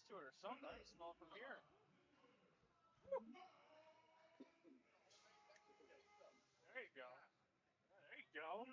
to it or something. I smell it from here. There you go. There you go.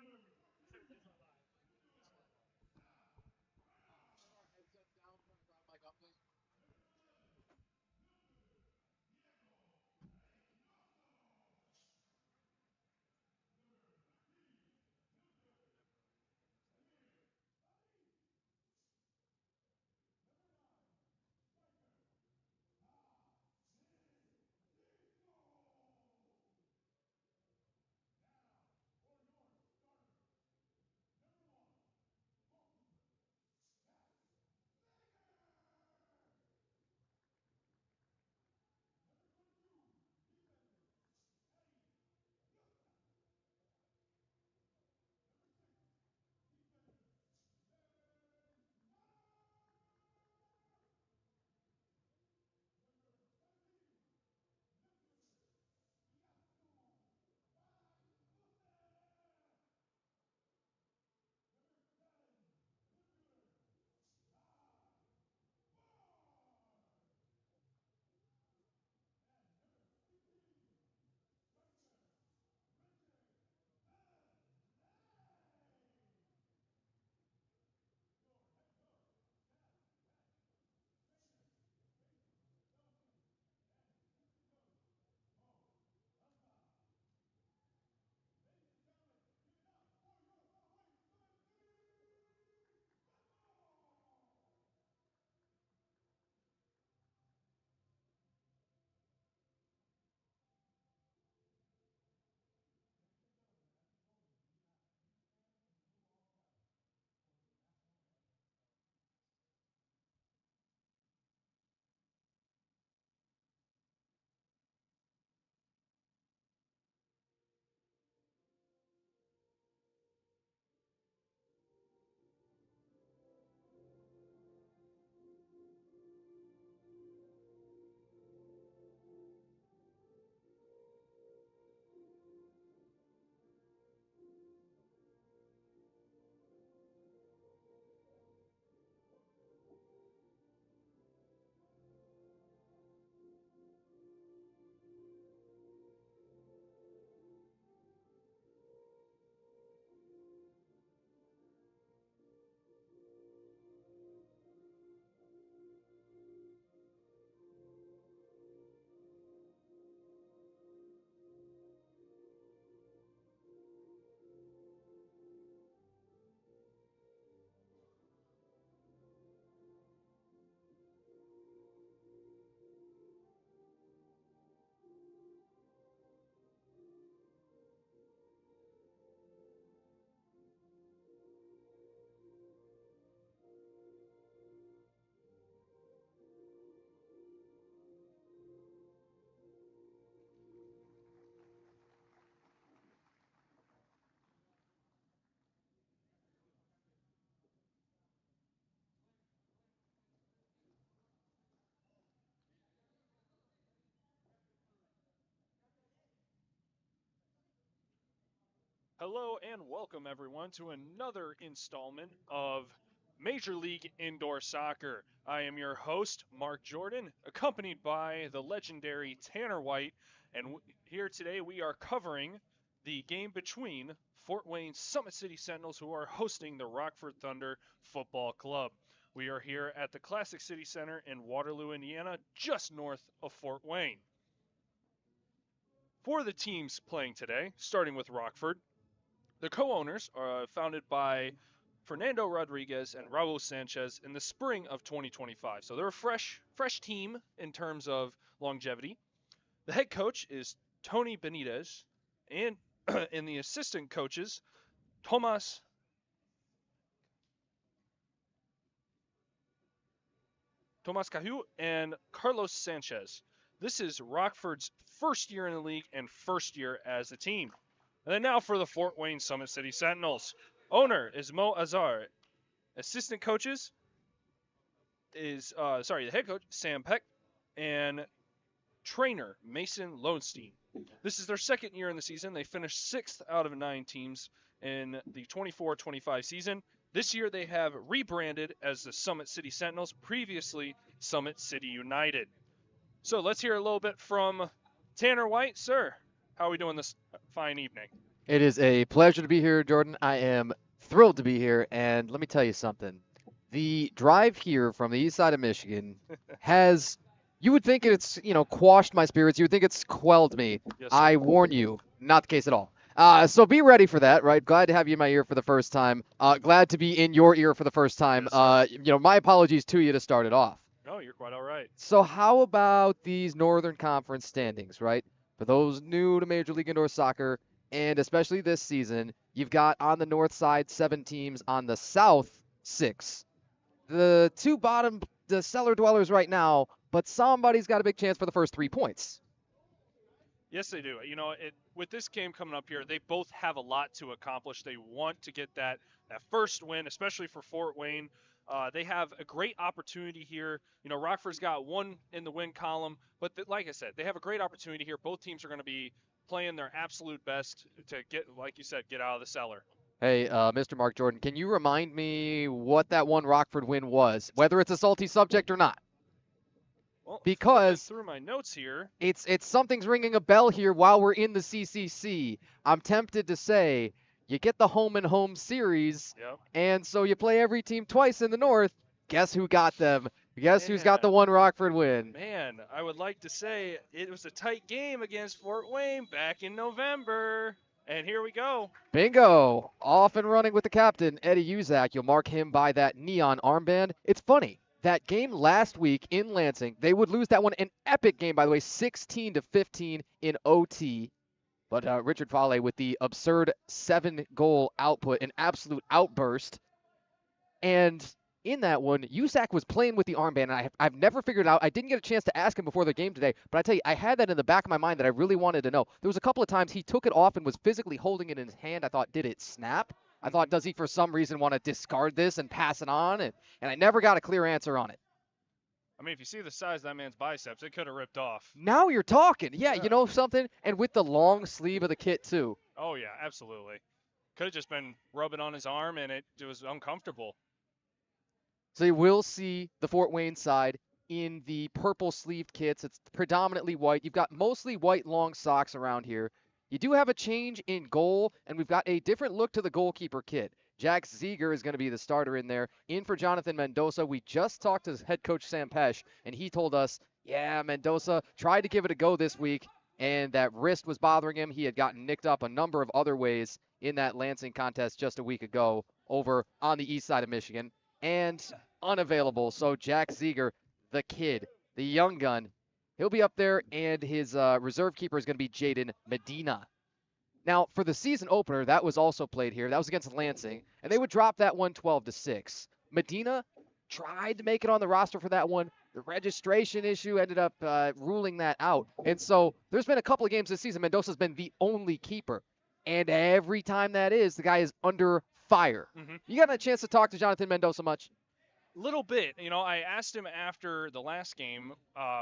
Hello and welcome everyone to another installment of Major League Indoor Soccer. I am your host, Mark Jordan, accompanied by the legendary Tanner White, and here today we are covering the game between Fort Wayne Summit City Sentinels, who are hosting the Rockford Thunder Football Club. We are here at the Classic City Center in Waterloo, Indiana, just north of Fort Wayne. For the teams playing today, starting with Rockford, the co-owners are founded by Fernando Rodriguez and Raul Sanchez in the spring of 2025. So they're a fresh team in terms of longevity. The head coach is Tony Benitez, and in the assistant coaches, Tomas Caju and Carlos Sanchez. This is Rockford's first year in the league and first year as a team. And then now for the Fort Wayne Summit City Sentinels. Owner is Mo Azar. Assistant coaches the head coach Sam Peck and trainer Mason Lowenstein. This is their second year in the season. They finished 6th out of 9 teams in the 24-25 season, This year they have rebranded as the Summit City Sentinels, previously Summit City United. So let's hear a little bit from Tanner White. Sir, how are we doing this fine evening? It is a pleasure to be here, Jordan. I am thrilled to be here, and let me tell you something. The drive here from the east side of Michigan has, you would think it's, quashed my spirits. You would think it's quelled me. Yes, sir. I warn you, not the case at all. So be ready for that, right? Glad to have you in my ear for the first time. Glad to be in your ear for the first time. Yes, sir. My apologies to you to start it off. No, you're quite all right. So how about these Northern Conference standings, right? For those new to Major League Indoor Soccer, and especially this season, you've got on the north side 7 teams, on the south 6. The two bottom, the cellar dwellers right now, but somebody's got a big chance for the first 3 points. Yes, they do. With this game coming up here, they both have a lot to accomplish. They want to get that first win, especially for Fort Wayne. They have a great opportunity here. Rockford's got one in the win column, but like I said, they have a great opportunity here. Both teams are going to be playing their absolute best to get, like you said, get out of the cellar. Hey, Mr. Mark Jordan, can you remind me what that one Rockford win was, whether it's a salty subject or not? Well, Because through my notes here, it's something's ringing a bell here while we're in the CCC. I'm tempted to say you get the home and home series, yep. and so you play every team twice in the North. Guess who got them? Guess who's got the Man. one Rockford win? Man, I would like to say it was a tight game against Fort Wayne back in November. And here we go. Bingo! Off and running with the captain, Eddie Uzak. You'll mark him by that neon armband. It's funny. That game last week in Lansing, they would lose that one. An epic game, by the way, 16-15 in OT. But Richard Fale with the absurd 7-goal output, an absolute outburst. And in that one, Usak was playing with the armband, and I've never figured it out. I didn't get a chance to ask him before the game today, but I tell you, I had that in the back of my mind that I really wanted to know. There was a couple of times he took it off and was physically holding it in his hand. I thought, did it snap? I thought, does he for some reason want to discard this and pass it on? And I never got a clear answer on it. I mean, if you see the size of that man's biceps, it could have ripped off. Now you're talking. Yeah, Yeah. you know something? And with the long sleeve of the kit, too. Oh, yeah, absolutely. Could have just been rubbing on his arm, and it was uncomfortable. So you will see the Fort Wayne side in the purple sleeved kits. It's predominantly white. You've got mostly white long socks around here. You do have a change in goal, and we've got a different look to the goalkeeper kit. Jack Zeger is going to be the starter in there. In for Jonathan Mendoza. We just talked to head coach Sam Pesh, and he told us, yeah, Mendoza tried to give it a go this week, and that wrist was bothering him. He had gotten nicked up a number of other ways in that Lansing contest just a week ago over on the east side of Michigan. And unavailable. So Jack Zeger, the kid, the young gun, he'll be up there, and his reserve keeper is going to be Jaden Medina. Now, for the season opener, that was also played here. That was against Lansing, and they would drop that one 12-6. Medina tried to make it on the roster for that one. The registration issue ended up ruling that out. And so there's been a couple of games this season. Mendoza's been the only keeper. And every time that is, the guy is under fire. Mm-hmm. You got a chance to talk to Jonathan Mendoza much? Little bit. I asked him after the last game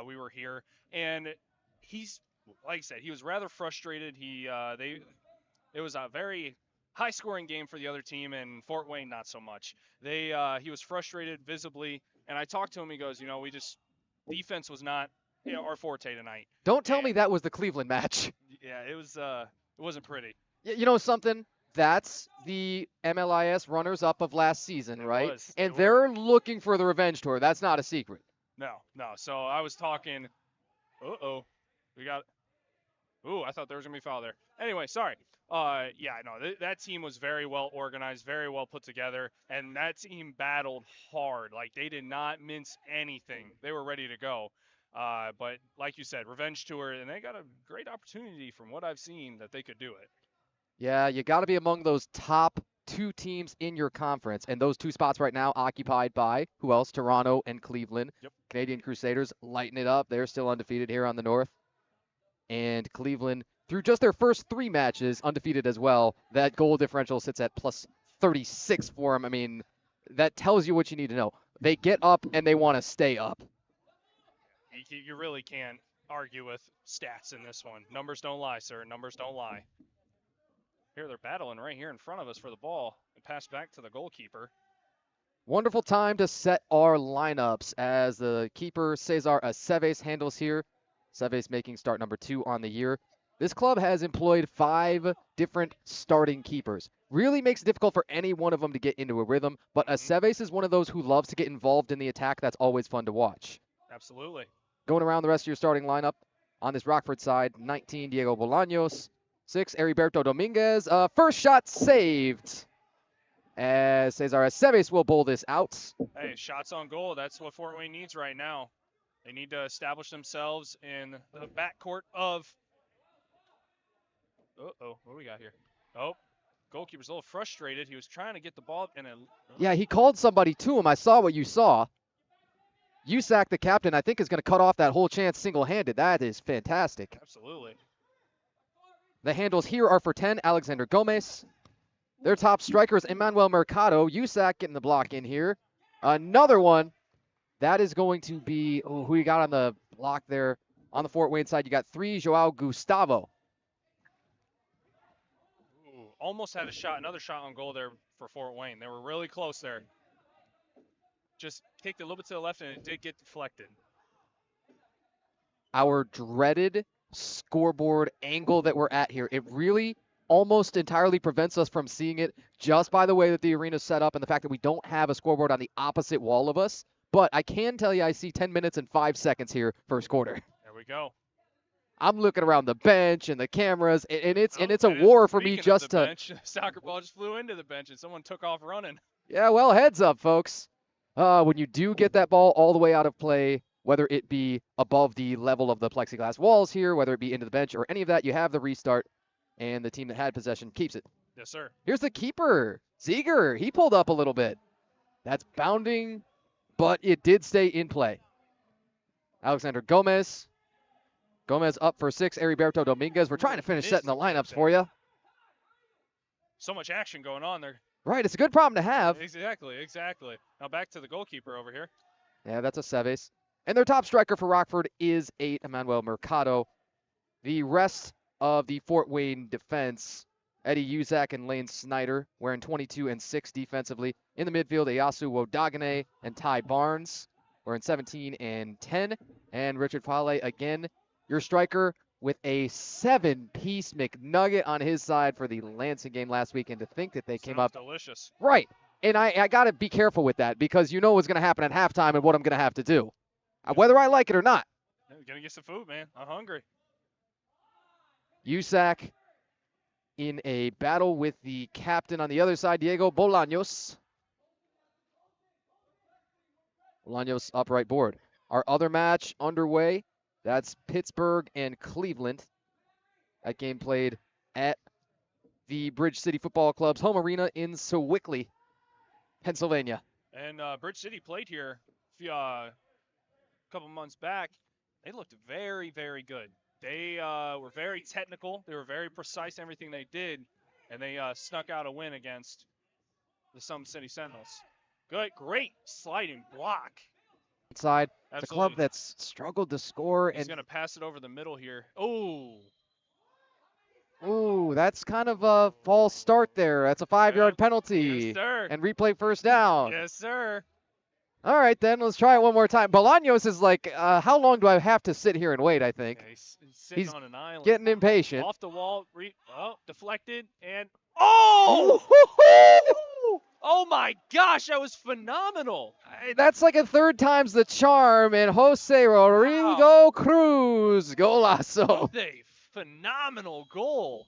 we were here, and he's, like I said, he was rather frustrated. It was a very high-scoring game for the other team, and Fort Wayne not so much. He was frustrated visibly, and I talked to him. He goes, defense was not our forte tonight. Don't tell me that was the Cleveland match. Yeah, it wasn't pretty. You know something? That's the MLIS runners-up of last season, right? And they're looking for the revenge tour. That's not a secret. No. So I was talking. We got. I thought there was gonna be foul there. Anyway, sorry. That team was very well organized, very well put together, and that team battled hard. Like, they did not mince anything. They were ready to go. But like you said, revenge tour, and they got a great opportunity from what I've seen that they could do it. Yeah, you got to be among those top 2 teams in your conference, and those 2 spots right now occupied by, who else? Toronto and Cleveland. Yep. Canadian Crusaders lighting it up. They're still undefeated here on the north. And Cleveland, through just their first 3 matches, undefeated as well. That goal differential sits at plus 36 for them. I mean, that tells you what you need to know. They get up, and they want to stay up. You really can't argue with stats in this one. Numbers don't lie, sir. Numbers don't lie. Here they're battling right here in front of us for the ball. And pass back to the goalkeeper. Wonderful time to set our lineups as the keeper Cesar Aceves handles here. Aceves making start number 2 on the year. This club has employed 5 different starting keepers. Really makes it difficult for any one of them to get into a rhythm, but Aceves is one of those who loves to get involved in the attack. That's always fun to watch. Absolutely. Going around the rest of your starting lineup on this Rockford side, 19, Diego Bolaños. 6, Heriberto Dominguez. First shot saved, as Cesar Aceves will bowl this out. Hey, shots on goal. That's what Fort Wayne needs right now. They need to establish themselves in the backcourt of... Uh-oh, what do we got here? Oh, goalkeeper's a little frustrated. He was trying to get the ball and Yeah, he called somebody to him. I saw what you saw. Usac, the captain, I think is going to cut off that whole chance single-handed. That is fantastic. Absolutely. The handles here are for 10, Alexander Gomez. Their top striker is Emmanuel Mercado. Usac getting the block in here. Another one. That is going to be, who you got on the block there? On the Fort Wayne side, you got 3, Joao Gustavo. Ooh, almost had a shot, another shot on goal there for Fort Wayne. They were really close there. Just kicked a little bit to the left, and it did get deflected. Our dreaded scoreboard angle that we're at here. It really almost entirely prevents us from seeing it just by the way that the arena's set up and the fact that we don't have a scoreboard on the opposite wall of us. But I can tell you I see 10 minutes and 5 seconds here, first quarter. There we go. I'm looking around the bench and the cameras, and it's a war for me just to... Bench, soccer ball just flew into the bench, and someone took off running. Yeah, well, heads up, folks. When you do get that ball all the way out of play, whether it be above the level of the plexiglass walls here, whether it be into the bench or any of that, you have the restart, and the team that had possession keeps it. Yes, sir. Here's the keeper, Ziegler. He pulled up a little bit. That's bounding, but it did stay in play. Alexander Gomez. Gomez up for 6, Heriberto Dominguez. We're trying to finish setting the lineups for you. So much action going on there. Right, it's a good problem to have. Exactly. Now back to the goalkeeper over here. Yeah, that's Aceves. And their top striker for Rockford is 8, Emmanuel Mercado. The rest of the Fort Wayne defense, Eddie Usac and Lane Snyder, wearing 22 and 6 defensively. In the midfield, Ayasu Wodagane and Ty Barnes, wearing 17 and 10. And Richard Fale, again, your striker with a 7-piece McNugget on his side for the Lansing game last week. And to think that they came up... delicious. Right. And I got to be careful with that because you know what's going to happen at halftime and what I'm going to have to do, whether I like it or not. You're going to get some food, man. I'm hungry. Usac in a battle with the captain on the other side, Diego Bolaños. Bolaños upright board. Our other match underway, that's Pittsburgh and Cleveland. That game played at the Bridge City Football Club's home arena in Sewickley, Pennsylvania. And Bridge City played here a couple months back. They looked very, very good. They were very technical. They were very precise in everything they did, and they snuck out a win against the Sum City Sentinels. Good, great sliding block. Inside, the club that's struggled to score. He's going to pass it over the middle here. Oh. Ooh, that's kind of a false start there. That's a 5-yard penalty. Yes, sir. And replay first down. Yes, sir. All right, then. Let's try it one more time. Bolaños is like, how long do I have to sit here and wait, I think. Yeah, he's sitting on an island. Getting impatient. Off the wall. Deflected. And, oh! Oh, my gosh. That was phenomenal. That's like a third time's the charm. And Jose Rodrigo Cruz. Golazo. What a phenomenal goal.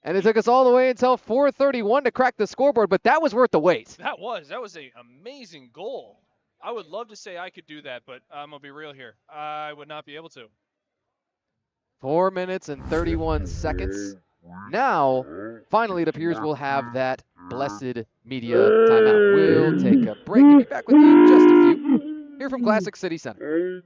And it took us all the way until 4:31 to crack the scoreboard, but that was worth the wait. That was an amazing goal. I would love to say I could do that, but I'm going to be real here. I would not be able to. 4 minutes and 31 seconds. Now, finally, it appears we'll have that blessed media timeout. We'll take a break and be back with you in just a few. Here from Classic City Center.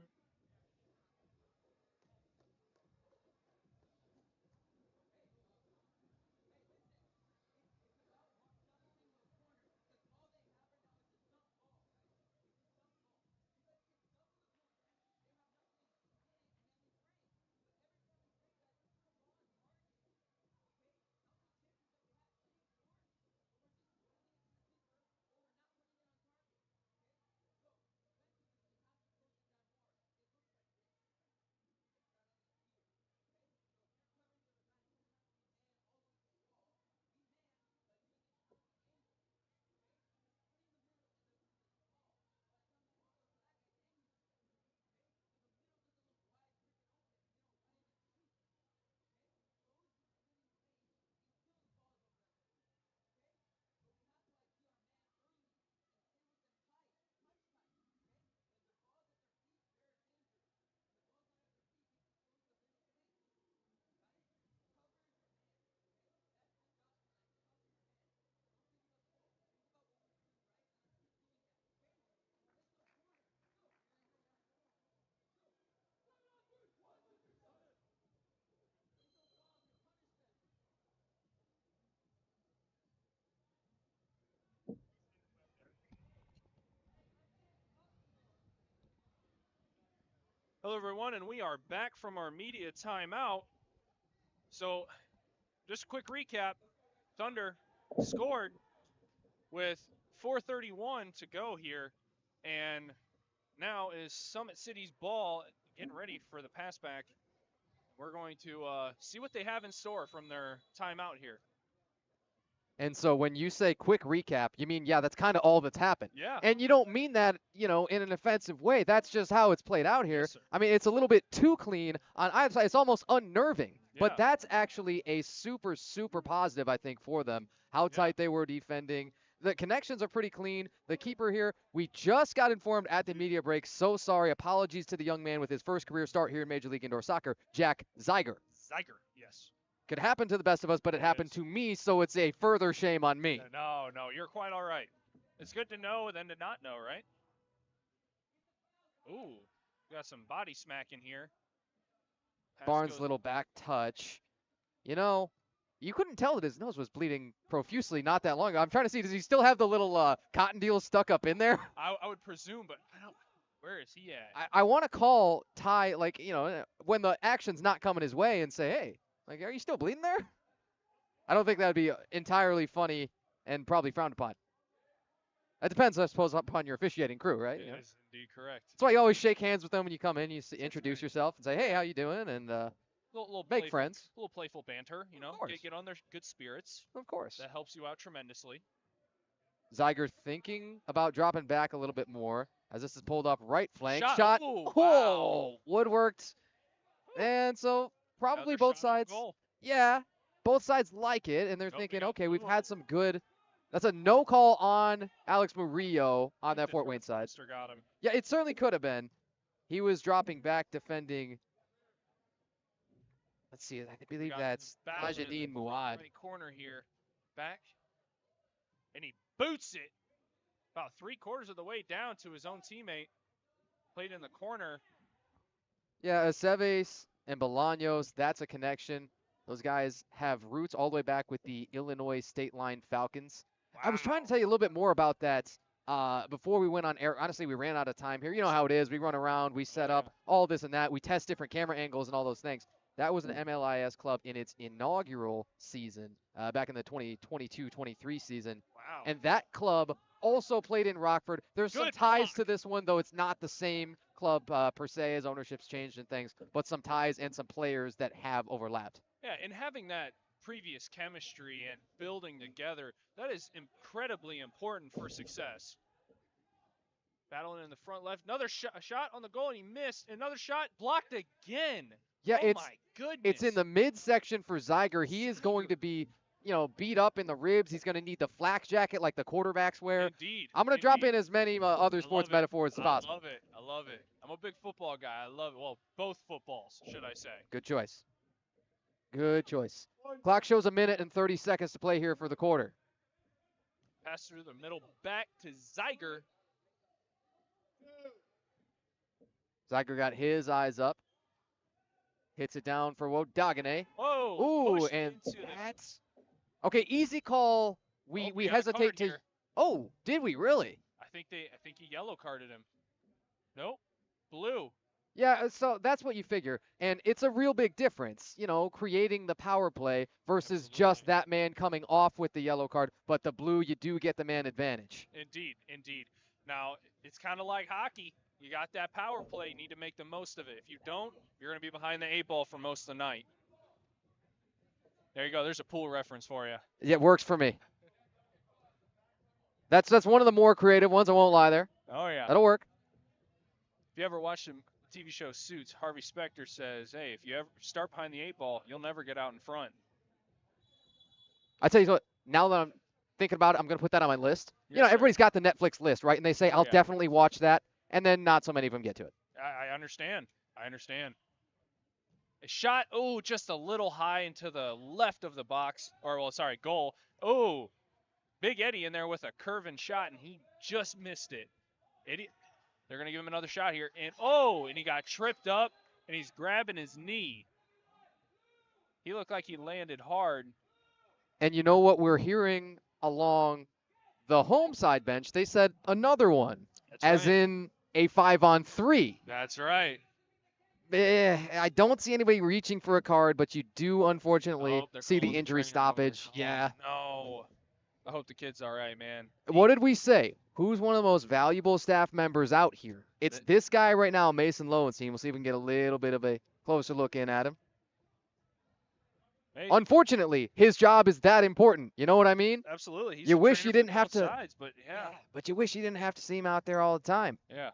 Hello, everyone, and we are back from our media timeout. So, just a quick recap. Thunder scored with 4:31 to go here, and now is Summit City's ball getting ready for the pass back. We're going to see what they have in store from their timeout here. And so when you say quick recap, you mean, yeah, that's kind of all that's happened. Yeah. And you don't mean that, in an offensive way. That's just how it's played out here. Yes, sir. I mean, it's a little bit too clean on either side. It's almost unnerving. Yeah. But that's actually a super, super positive, I think, for them. How tight they were defending. The connections are pretty clean. The keeper here, we just got informed at the media break. So sorry. Apologies to the young man with his first career start here in Major League Indoor Soccer, Jack Zeiger. Zeiger, yes. Could happen to the best of us, but it happened to me, so it's a further shame on me. No, you're quite all right. It's good to know than to not know, right? Ooh, got some body smacking here. Barnes' little back touch. You couldn't tell that his nose was bleeding profusely not that long ago. I'm trying to see, does he still have the little cotton deal stuck up in there? I would presume, but I don't. Where is he at? I want to call Ty, when the action's not coming his way and say, hey, are you still bleeding there? I don't think that would be entirely funny and probably frowned upon. That depends, I suppose, upon your officiating crew, right? It is indeed correct. That's why you always shake hands with them when you come in. You introduce yourself and say, hey, how you doing? And little make friends. A little playful banter, get on their good spirits. Of course. That helps you out tremendously. Zeiger thinking about dropping back a little bit more as this is pulled up right flank. Shot. Ooh, wow. Woodworked. And so probably both sides. Yeah, both sides like it, and they're thinking, okay, we've had some good. That's a no call on Alex Murillo on that Fort Wayne side. Got him. Yeah, it certainly could have been. He was dropping back defending. Let's see, I believe that's Majideen Muad. Right corner here, back, and he boots it about 3/4 of the way down to his own teammate. Played in the corner. Yeah, Aceves and Bolaños, that's a connection. Those guys have roots all the way back with the Illinois State Line Falcons. Wow. I was trying to tell you a little bit more about that before we went on air. Honestly, we ran out of time here. You know how it is. We run around, we set up all this and that. We test different camera angles and all those things. That was an MLIS club in its inaugural season back in the 2022-23 season. Wow. And that club also played in Rockford. There's some ties to this one, though it's not the same club per se as ownership's changed and things, but some ties and some players that have overlapped. Yeah, and having that previous chemistry and building together, that is incredibly important for success. Battling in the front left, another shot on the goal, and he missed. Another shot blocked again. Yeah, oh my goodness. It's in the midsection for Zeiger. He is going to be, beat up in the ribs. He's going to need the flak jacket like the quarterbacks wear. Indeed. I'm going to drop in as many other sports metaphors as possible. I love it. I'm a big football guy. I love it. Well, both footballs, should I say. Good choice. Good choice. Clock shows 1 minute and 30 seconds to play here for the quarter. Pass through the middle back to Zeiger. Zeiger got his eyes up. Hits it down for Wodagane. Oh, ooh, and that's okay. Easy call. We hesitate to. Here. Oh, did we really? I think he yellow carded him. Nope, blue. Yeah, so that's what you figure, and it's a real big difference, creating the power play versus just that man coming off with the yellow card. But the blue, you do get the man advantage. Indeed. Now it's kind of like hockey. You got that power play. You need to make the most of it. If you don't, you're going to be behind the 8 ball for most of the night. There you go. There's a pool reference for you. Yeah, it works for me. That's one of the more creative ones. I won't lie there. Oh, yeah. That'll work. If you ever watch the TV show Suits, Harvey Specter says, hey, if you ever start behind the 8 ball, you'll never get out in front. I tell you what, now that I'm thinking about it, I'm going to put that on my list. Yes, everybody's got the Netflix list, right? And they say, I'll definitely watch that. And then not so many of them get to it. I understand. A shot, just a little high into the left of the box. Goal. Oh, Big Eddie in there with a curving shot, and he just missed it. Eddie, they're going to give him another shot here. And he got tripped up, and he's grabbing his knee. He looked like he landed hard. And you know what we're hearing along the home side bench? They said another one, in a 5-on-3. That's right. I don't see anybody reaching for a card, but you do unfortunately Oh, they're see the calling, injury bringing him over. stoppage. Yeah. No. I hope the kid's all right, man. What did we say? Who's one of the most valuable staff members out here? It's this guy right now, Mason Lowenstein. We'll see if we can get a little bit of a closer look in at him. Hey, Unfortunately, his job is that important. You know what I mean? absolutely. He's You a wish trainer you for didn't have both to. sides, but yeah. But you wish you didn't have to see him out there all the time. Yeah.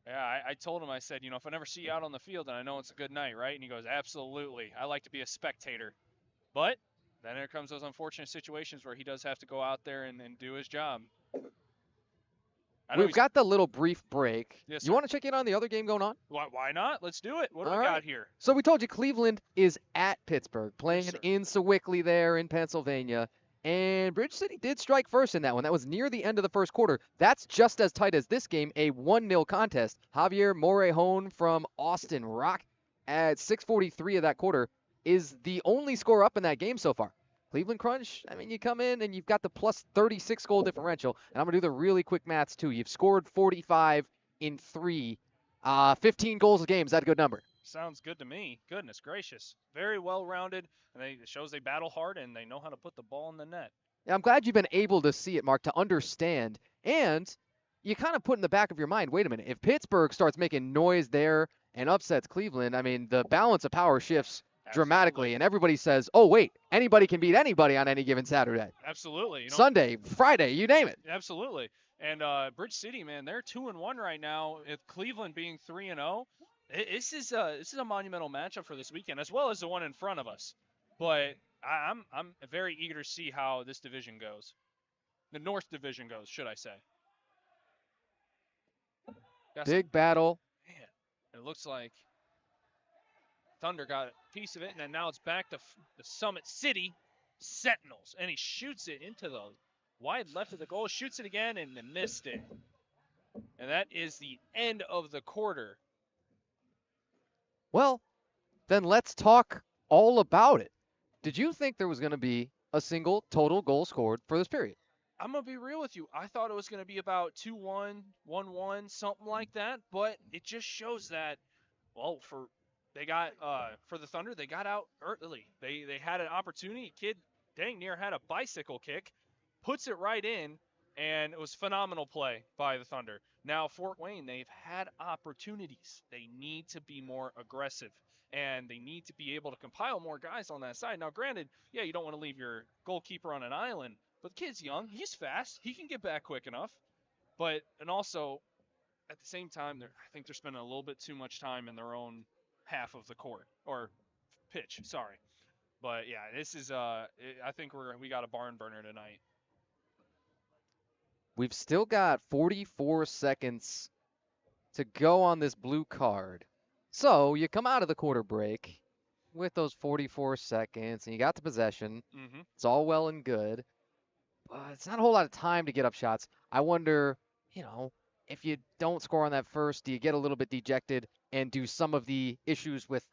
Yeah, I told him, I said, if I never see you out on the field, then I know it's a good night, right? And he goes, absolutely. I like to be a spectator. But then there comes those unfortunate situations where he does have to go out there and do his job. We've got the little brief break. Yes, you want to check in on the other game going on? Why not? Let's do it. What do All we right. got here? So we told you Cleveland is at Pittsburgh, playing in Sewickley there in Pennsylvania. And Bridge City did strike first in that one. That was near the end of the first quarter. That's just as tight as this game, a 1-0 contest. Javier Morejón from Austin Rock at 6:43 of that quarter is the only score up in that game so far. Cleveland Crunch, I mean, you come in and you've got the plus 36 goal differential. And I'm going to do the really quick maths, too. You've scored 45 in 3. 15 goals a game. Is that a good number? Sounds good to me. Goodness gracious. Very well-rounded. And it shows they battle hard and they know how to put the ball in the net. Yeah, I'm glad you've been able to see it, Mark, to understand. And you kind of put in the back of your mind, wait a minute, if Pittsburgh starts making noise there and upsets Cleveland, I mean, the balance of power shifts dramatically, and everybody says, oh, wait, anybody can beat anybody on any given Saturday. Absolutely. Sunday, Friday, you name it. Absolutely. And Bridge City, man, they're 2-1 right now. With Cleveland being 3-0, this is a monumental matchup for this weekend, as well as the one in front of us. But I'm very eager to see how this division goes. The North Division goes, should I say. Big battle. Man, it looks like Thunder got a piece of it, and then now it's back to the Summit City Sentinels. And he shoots it into the wide left of the goal, shoots it again, and missed it. And that is the end of the quarter. Well, then let's talk all about it. Did you think there was going to be a single total goal scored for this period? I'm going to be real with you. I thought it was going to be about 2-1, 1-1, something like that. But it just shows that, well, for the Thunder, they got out early. They had an opportunity. Kid dang near had a bicycle kick, puts it right in, and it was phenomenal play by the Thunder. Now, Fort Wayne, they've had opportunities. They need to be more aggressive, and they need to be able to compile more guys on that side. Now, granted, yeah, you don't want to leave your goalkeeper on an island, but the kid's young. He's fast. He can get back quick enough. And also, at the same time, I think they're spending a little bit too much time in their own half of the court, or pitch, sorry. But, yeah, this is, I think we got a barn burner tonight. We've still got 44 seconds to go on this blue card. So you come out of the quarter break with those 44 seconds, and you got the possession. Mm-hmm. It's all well and good. But it's not a whole lot of time to get up shots. I wonder, if you don't score on that first, do you get a little bit dejected, and do some of the issues with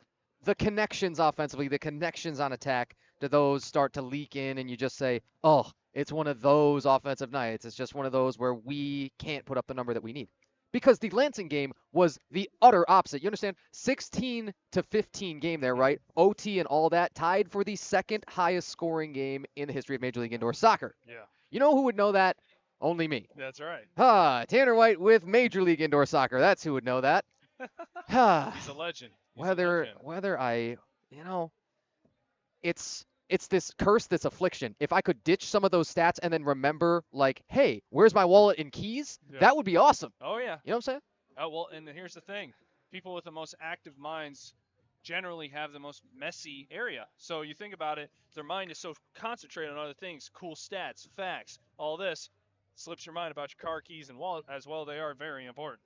the connections offensively, the connections on attack, do those start to leak in, and you just say, oh, it's one of those offensive nights. It's just one of those where we can't put up the number that we need. Because the Lansing game was the utter opposite. You understand? 16-15 game there, right? OT and all that, tied for the second highest scoring game in the history of Major League Indoor Soccer. Yeah. You know who would know that? Only me. That's right. Tanner White with Major League Indoor Soccer. That's who would know that. He's a legend. Whether I, it's this curse, this affliction. If I could ditch some of those stats and then remember, like, hey, where's my wallet and keys? Yeah. That would be awesome. Oh, yeah. You know what I'm saying? Oh, well, and here's the thing. People with the most active minds generally have the most messy area. So you think about it, their mind is so concentrated on other things, cool stats, facts, all this, slips your mind about your car keys and wallet as well. They are very important.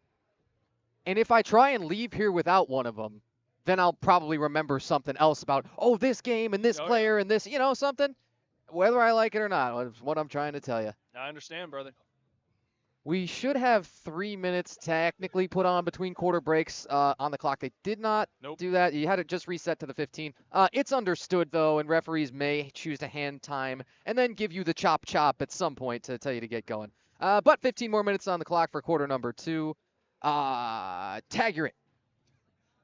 And if I try and leave here without one of them, then I'll probably remember something else about, this game and this player and this, something. Whether I like it or not, is what I'm trying to tell you. I understand, brother. We should have 3 minutes technically put on between quarter breaks on the clock. They did not do that. You had it just reset to the 15. It's understood, though, and referees may choose to hand time and then give you the chop at some point to tell you to get going. But 15 more minutes on the clock for quarter number 2. Tag, you're it.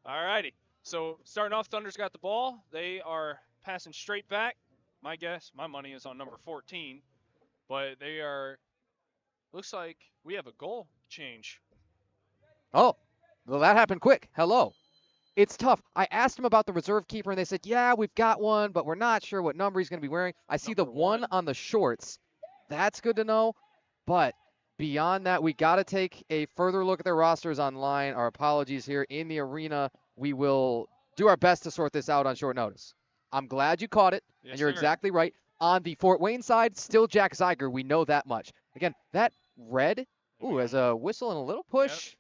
All righty. So starting off, Thunder's got the ball. They are passing straight back. My guess, my money is on number 14, but they are. Looks like we have a goal change. Oh, well, that happened quick. Hello. It's tough. I asked him about the reserve keeper, and they said, yeah, we've got one, but we're not sure what number he's going to be wearing. I see the Number one. on the shorts. That's good to know. But beyond that, we got to take a further look at their rosters online. Our apologies here in the arena. We will do our best to sort this out on short notice. I'm glad you caught it, Yes, and you're sir. exactly right. On the Fort Wayne side, still Jack Zeiger. We know that much. Again, that red, as a whistle and a little push.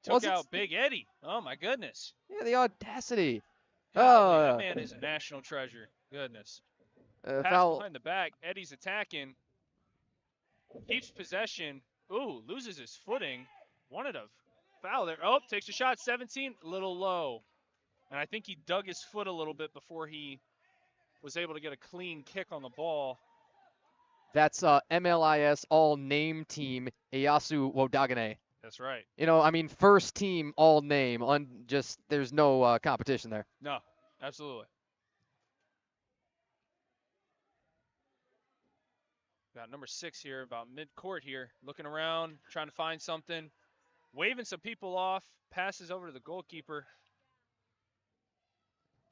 Took out Big Eddie. Oh, my goodness. Yeah, the audacity. Golly, that man is a national treasure. Goodness. Pass Foul. behind the back. Eddie's attacking. Keeps possession. Ooh, loses his footing. Wanted a foul there. Oh, takes a shot. 17. A little low. And I think he dug his foot a little bit before he was able to get a clean kick on the ball. That's MLIS all-name team Eyasu Wodagane. That's right. First team all-name. There's no competition there. No, absolutely. Got number 6 here, about mid-court here. Looking around, trying to find something. Waving some people off. Passes over to the goalkeeper.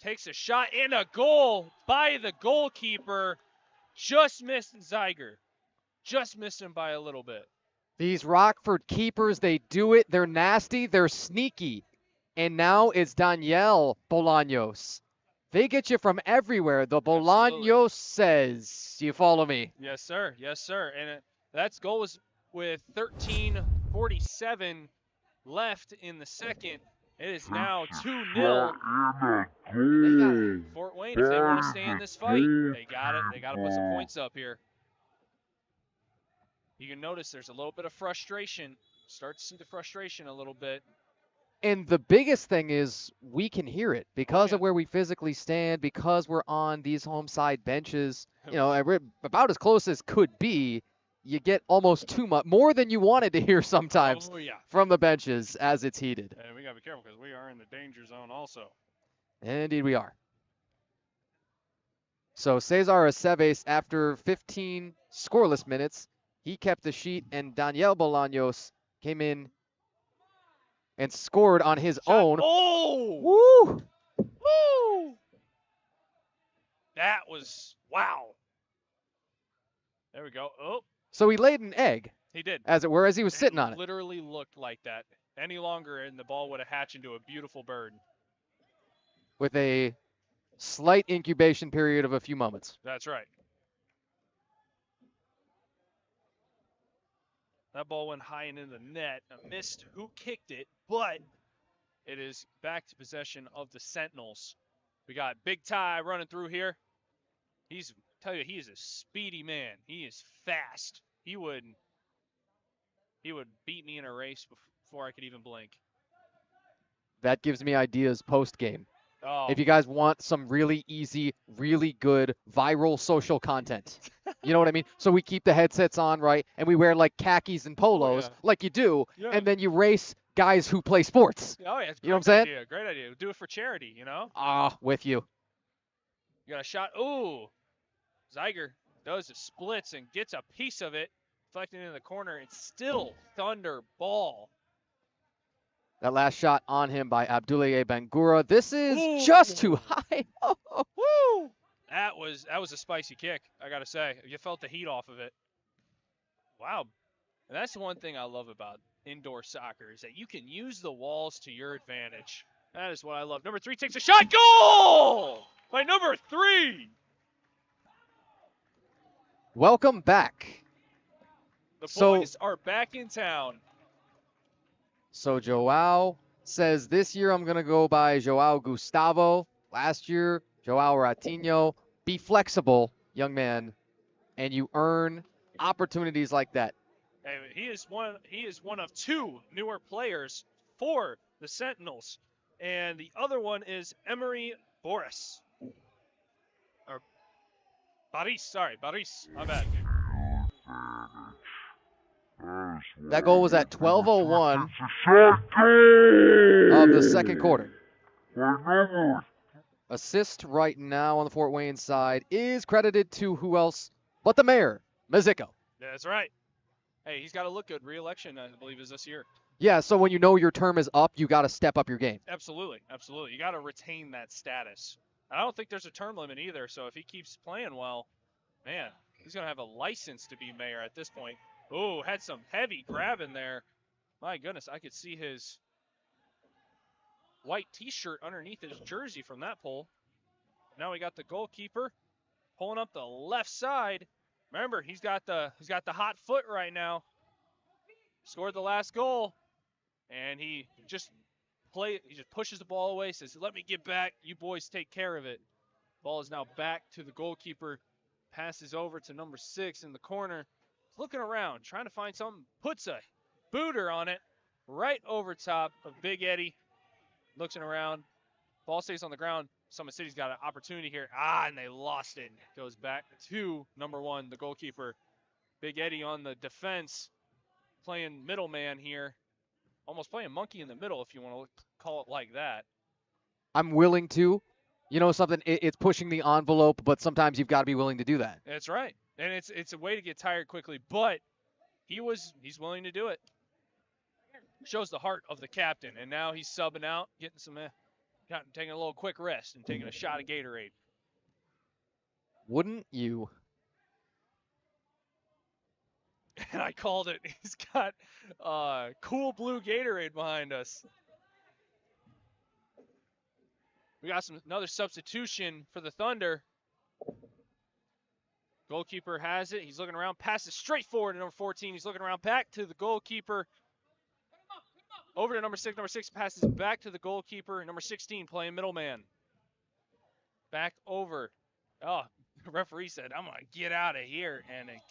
Takes a shot and a goal by the goalkeeper. Just missed Zeiger. Just missed him by a little bit. These Rockford keepers, they do it. They're nasty. They're sneaky. And now it's Daniel Bolaños. They get you from everywhere. The Bolaños says. You follow me? Yes, sir. Yes, sir. And that goal was with 13:47 left in the second. It is now 2-0. Fort Wayne, if they want to stay in this fight, they got it. They got to put some points up here. You can notice there's a little bit of frustration. Start to see the frustration a little bit. And the biggest thing is we can hear it because of where we physically stand, because we're on these home side benches. We're about as close as could be. You get almost too much, more than you wanted to hear sometimes from the benches as it's heated. And we got to be careful because we are in the danger zone also. Indeed we are. So Cesar Aceves, after 15 scoreless minutes, he kept the sheet, and Daniel Bolaños came in and scored on his own. Oh! Woo! Woo! That was, wow. There we go. Oh. So he laid an egg. He did. As it were, as he was sitting on it. Literally looked like that. Any longer, and the ball would have hatched into a beautiful bird. With a slight incubation period of a few moments. That's right. That ball went high and in the net. I missed who kicked it, but it is back to possession of the Sentinels. We got Big Ty running through here. He is a speedy man. He is fast. He would beat me in a race before I could even blink. That gives me ideas post-game. Oh. If you guys want some really easy, really good viral social content. You know what I mean? So we keep the headsets on, right? And we wear like khakis and polos like you do. Yeah. And then you race guys who play sports. Oh, yeah. You know what I'm saying? Great idea. Do it for charity, With you. You got a shot. Ooh. Zeiger does the splits and gets a piece of it. Deflecting into the corner. It's still Thunder ball. That last shot on him by Abdoulaye Bangura. This is just too high. Woo! That was a spicy kick, I got to say. You felt the heat off of it. Wow. And that's the one thing I love about indoor soccer is that you can use the walls to your advantage. That is what I love. Number 3 takes a shot. Goal! By number 3. Welcome back. The boys are back in town. So Joao says, this year I'm going to go by Joao Gustavo. Last year, Joao Ratinho. Be flexible, young man, and you earn opportunities like that. Hey, he is one of 2 newer players for the Sentinels. And the other one is Emery Boris. Or Baris, my bad. That goal was at 12:01 of the second quarter. Assist right now on the Fort Wayne side is credited to who else but the mayor, Mazicko. That's right. Hey, he's got to look good. Re-election, I believe, is this year. Yeah, so when you know your term is up, you got to step up your game. Absolutely, absolutely. You got to retain that status. I don't think there's a term limit either, so if he keeps playing well, man, he's going to have a license to be mayor at this point. Oh, had some heavy grabbing there. My goodness, I could see his white T-shirt underneath his jersey from that pull. Now we got the goalkeeper pulling up the left side. Remember, he's got the hot foot right now. Scored the last goal, and he just pushes the ball away, says, "Let me get back. You boys take care of it." Ball is now back to the goalkeeper. Passes over to number 6 in the corner. Looking around, trying to find something. Puts a booter on it right over top of Big Eddie. Looking around. Ball stays on the ground. Summit City's got an opportunity here. And they lost it. Goes back to number 1, the goalkeeper. Big Eddie on the defense. Playing middleman here. Almost playing monkey in the middle, if you want to call it like that. I'm willing to. You know something, it's pushing the envelope, but sometimes you've got to be willing to do that. That's right. And it's a way to get tired quickly, but he's willing to do it. Shows the heart of the captain, and now he's subbing out, getting taking a little quick rest and taking a shot of Gatorade. Wouldn't you? And I called it. He's got cool blue Gatorade behind us. We got another substitution for the Thunder. Goalkeeper has it. He's looking around. Passes straight forward to number 14. He's looking around back to the goalkeeper. Over to number 6. Number 6 passes back to the goalkeeper. Number 16 playing middleman. Back over. Oh, the referee said, "I'm going to get out of here." And it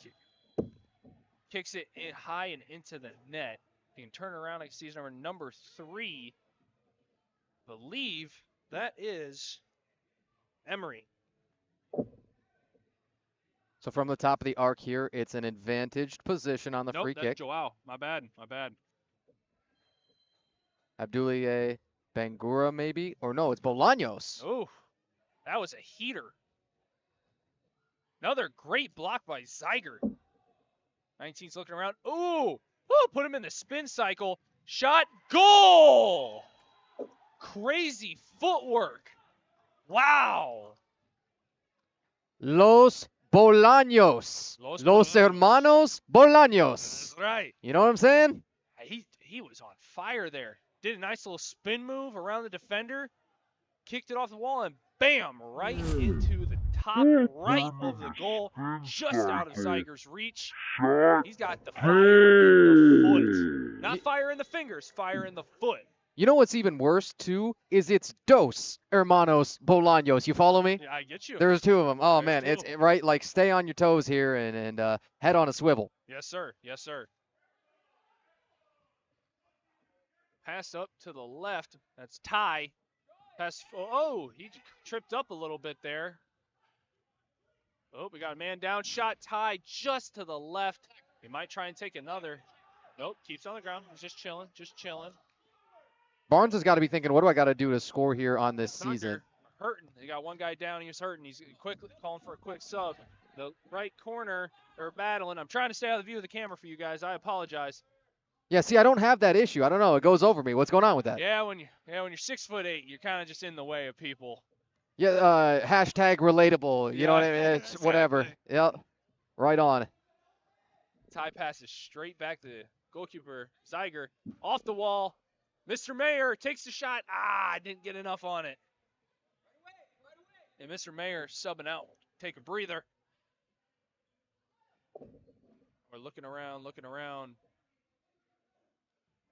kicks it high and into the net. He can turn around. I can see his number 3. Believe that is Emery. So from the top of the arc here, it's an advantaged position on the free kick. Joao. My bad. Abdoulaye Bangura, maybe? Or no, it's Bolaños. Oh, that was a heater. Another great block by Zeiger. 19's looking around. Ooh, put him in the spin cycle. Shot, goal! Crazy footwork. Wow. Los Bolaños. Los hermanos Bolaños. That's right. You know what I'm saying? He was on fire there. Did a nice little spin move around the defender. Kicked it off the wall and bam, right into the top right of the goal. Just out of Zeiger's reach. He's got the fire in the foot. Not fire in the fingers, fire in the foot. You know what's even worse, too, is it's Dos Hermanos Bolaños. You follow me? Yeah, I get you. There's 2 of them. Oh, man, There's it's right. Like, stay on your toes here and head on a swivel. Yes, sir. Yes, sir. Pass up to the left. That's Ty. Pass. Oh, he tripped up a little bit there. Oh, we got a man down. Shot Ty just to the left. He might try and take another. Nope, keeps on the ground. He's just chilling. Barnes has got to be thinking, what do I got to do to score here on this season? Hurting. They got one guy down. He was hurting. He's quickly calling for a quick sub. The right corner, they're battling. I'm trying to stay out of the view of the camera for you guys. I apologize. Yeah, see, I don't have that issue. I don't know. It goes over me. What's going on with that? Yeah, when you're 6'8", you're kind of just in the way of people. Yeah, hashtag relatable. You know what I mean? It's whatever. Yep. Right on. Ty passes straight back to goalkeeper Zeiger. Off the wall. Mr. Mayer takes the shot. Didn't get enough on it. And Mr. Mayer subbing out. Take a breather. We're looking around.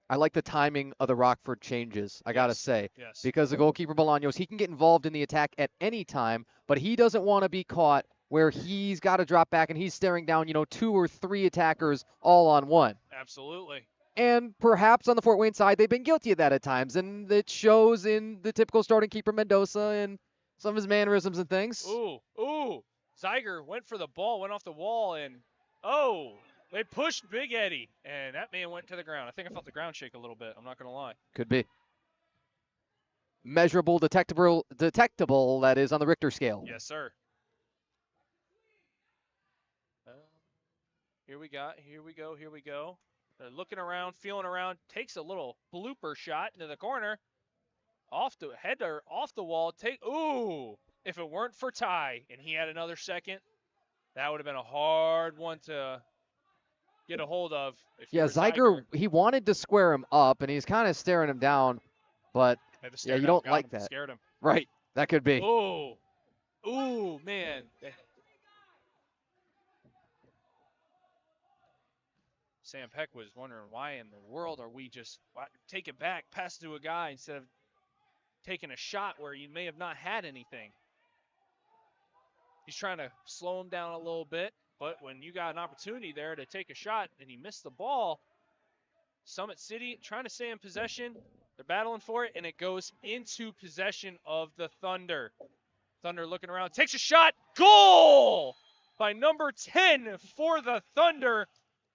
I like the timing of the Rockford changes, I got to say. Yes. Because the goalkeeper Bolaños, he can get involved in the attack at any time, but he doesn't want to be caught where he's got to drop back and he's staring down, 2 or 3 attackers all on one. Absolutely. And perhaps on the Fort Wayne side, they've been guilty of that at times, and it shows in the typical starting keeper Mendoza and some of his mannerisms and things. Ooh. Zeiger went for the ball, went off the wall, and they pushed Big Eddie, and that man went to the ground. I think I felt the ground shake a little bit. I'm not going to lie. Could be. measurable, detectable, that is, on the Richter scale. Yes, sir. Here we go. They're looking around, feeling around. Takes a little blooper shot into the corner. Off the header, off the wall. Ooh! If it weren't for Ty and he had another second, that would have been a hard one to get a hold of. If Yeah, Zeiger, he wanted to square him up, and he's kind of staring him down, but yeah, you don't like that. Scared him. Right, that could be. Ooh, man. Sam Peck was wondering why in the world are we just take it back, pass it to a guy instead of taking a shot where you may have not had anything. He's trying to slow him down a little bit, but when you got an opportunity there to take a shot and he missed the ball, Summit City trying to stay in possession. They're battling for it, and it goes into possession of the Thunder. Thunder looking around, takes a shot, goal by number 10 for the Thunder.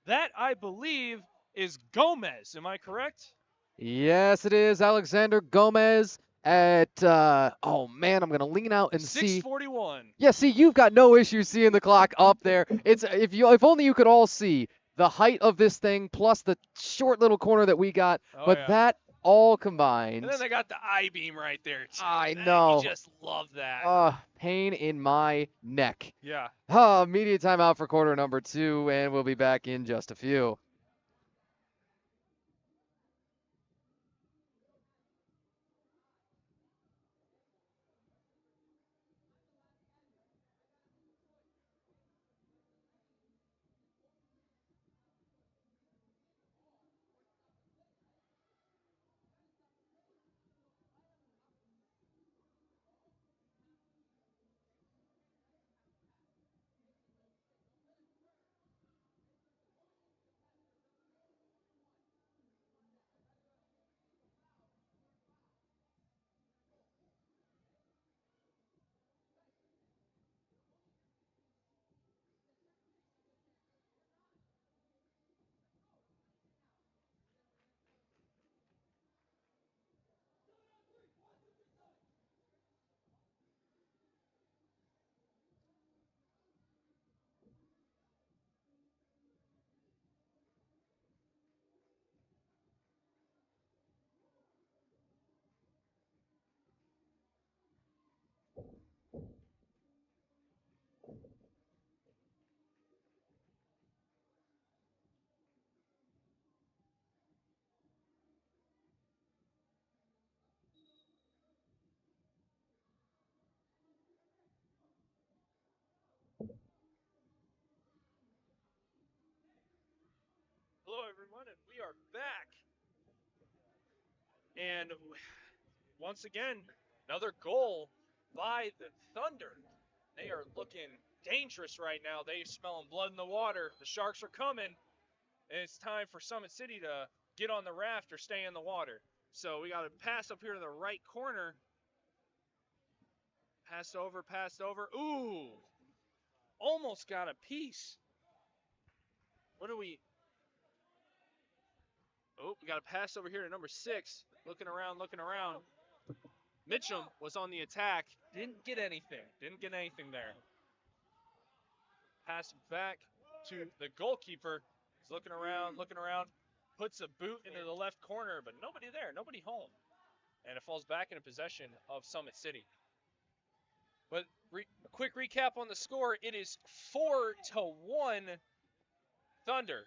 That, I believe, is Gomez. Am I correct? Yes, it is. Alexander Gomez at, oh man, I'm going to lean out and see. 6:41. Yeah, see, you've got no issue seeing the clock up there. It's if only you could all see the height of this thing plus the short little corner that we got, but that all combined. And then they got the I-beam right there, too. I know. You just love that. Pain in my neck. Yeah. Media timeout for quarter number 2, and we'll be back in just a few. Hello, everyone, and we are back. And once again, another goal by the Thunder. They are looking dangerous right now. They're smelling blood in the water. The Sharks are coming, and it's time for Summit City to get on the raft or stay in the water. So we got to pass up here to the right corner. Passed over. Ooh! Almost got a piece. What do we... Oh, we got a pass over here to number 6. Looking around. Mitchum was on the attack. Didn't get anything there. Pass back to the goalkeeper. He's looking around. Puts a boot into the left corner, but nobody there. Nobody home. And it falls back into possession of Summit City. But a quick recap on the score. It is 4-1 Thunder.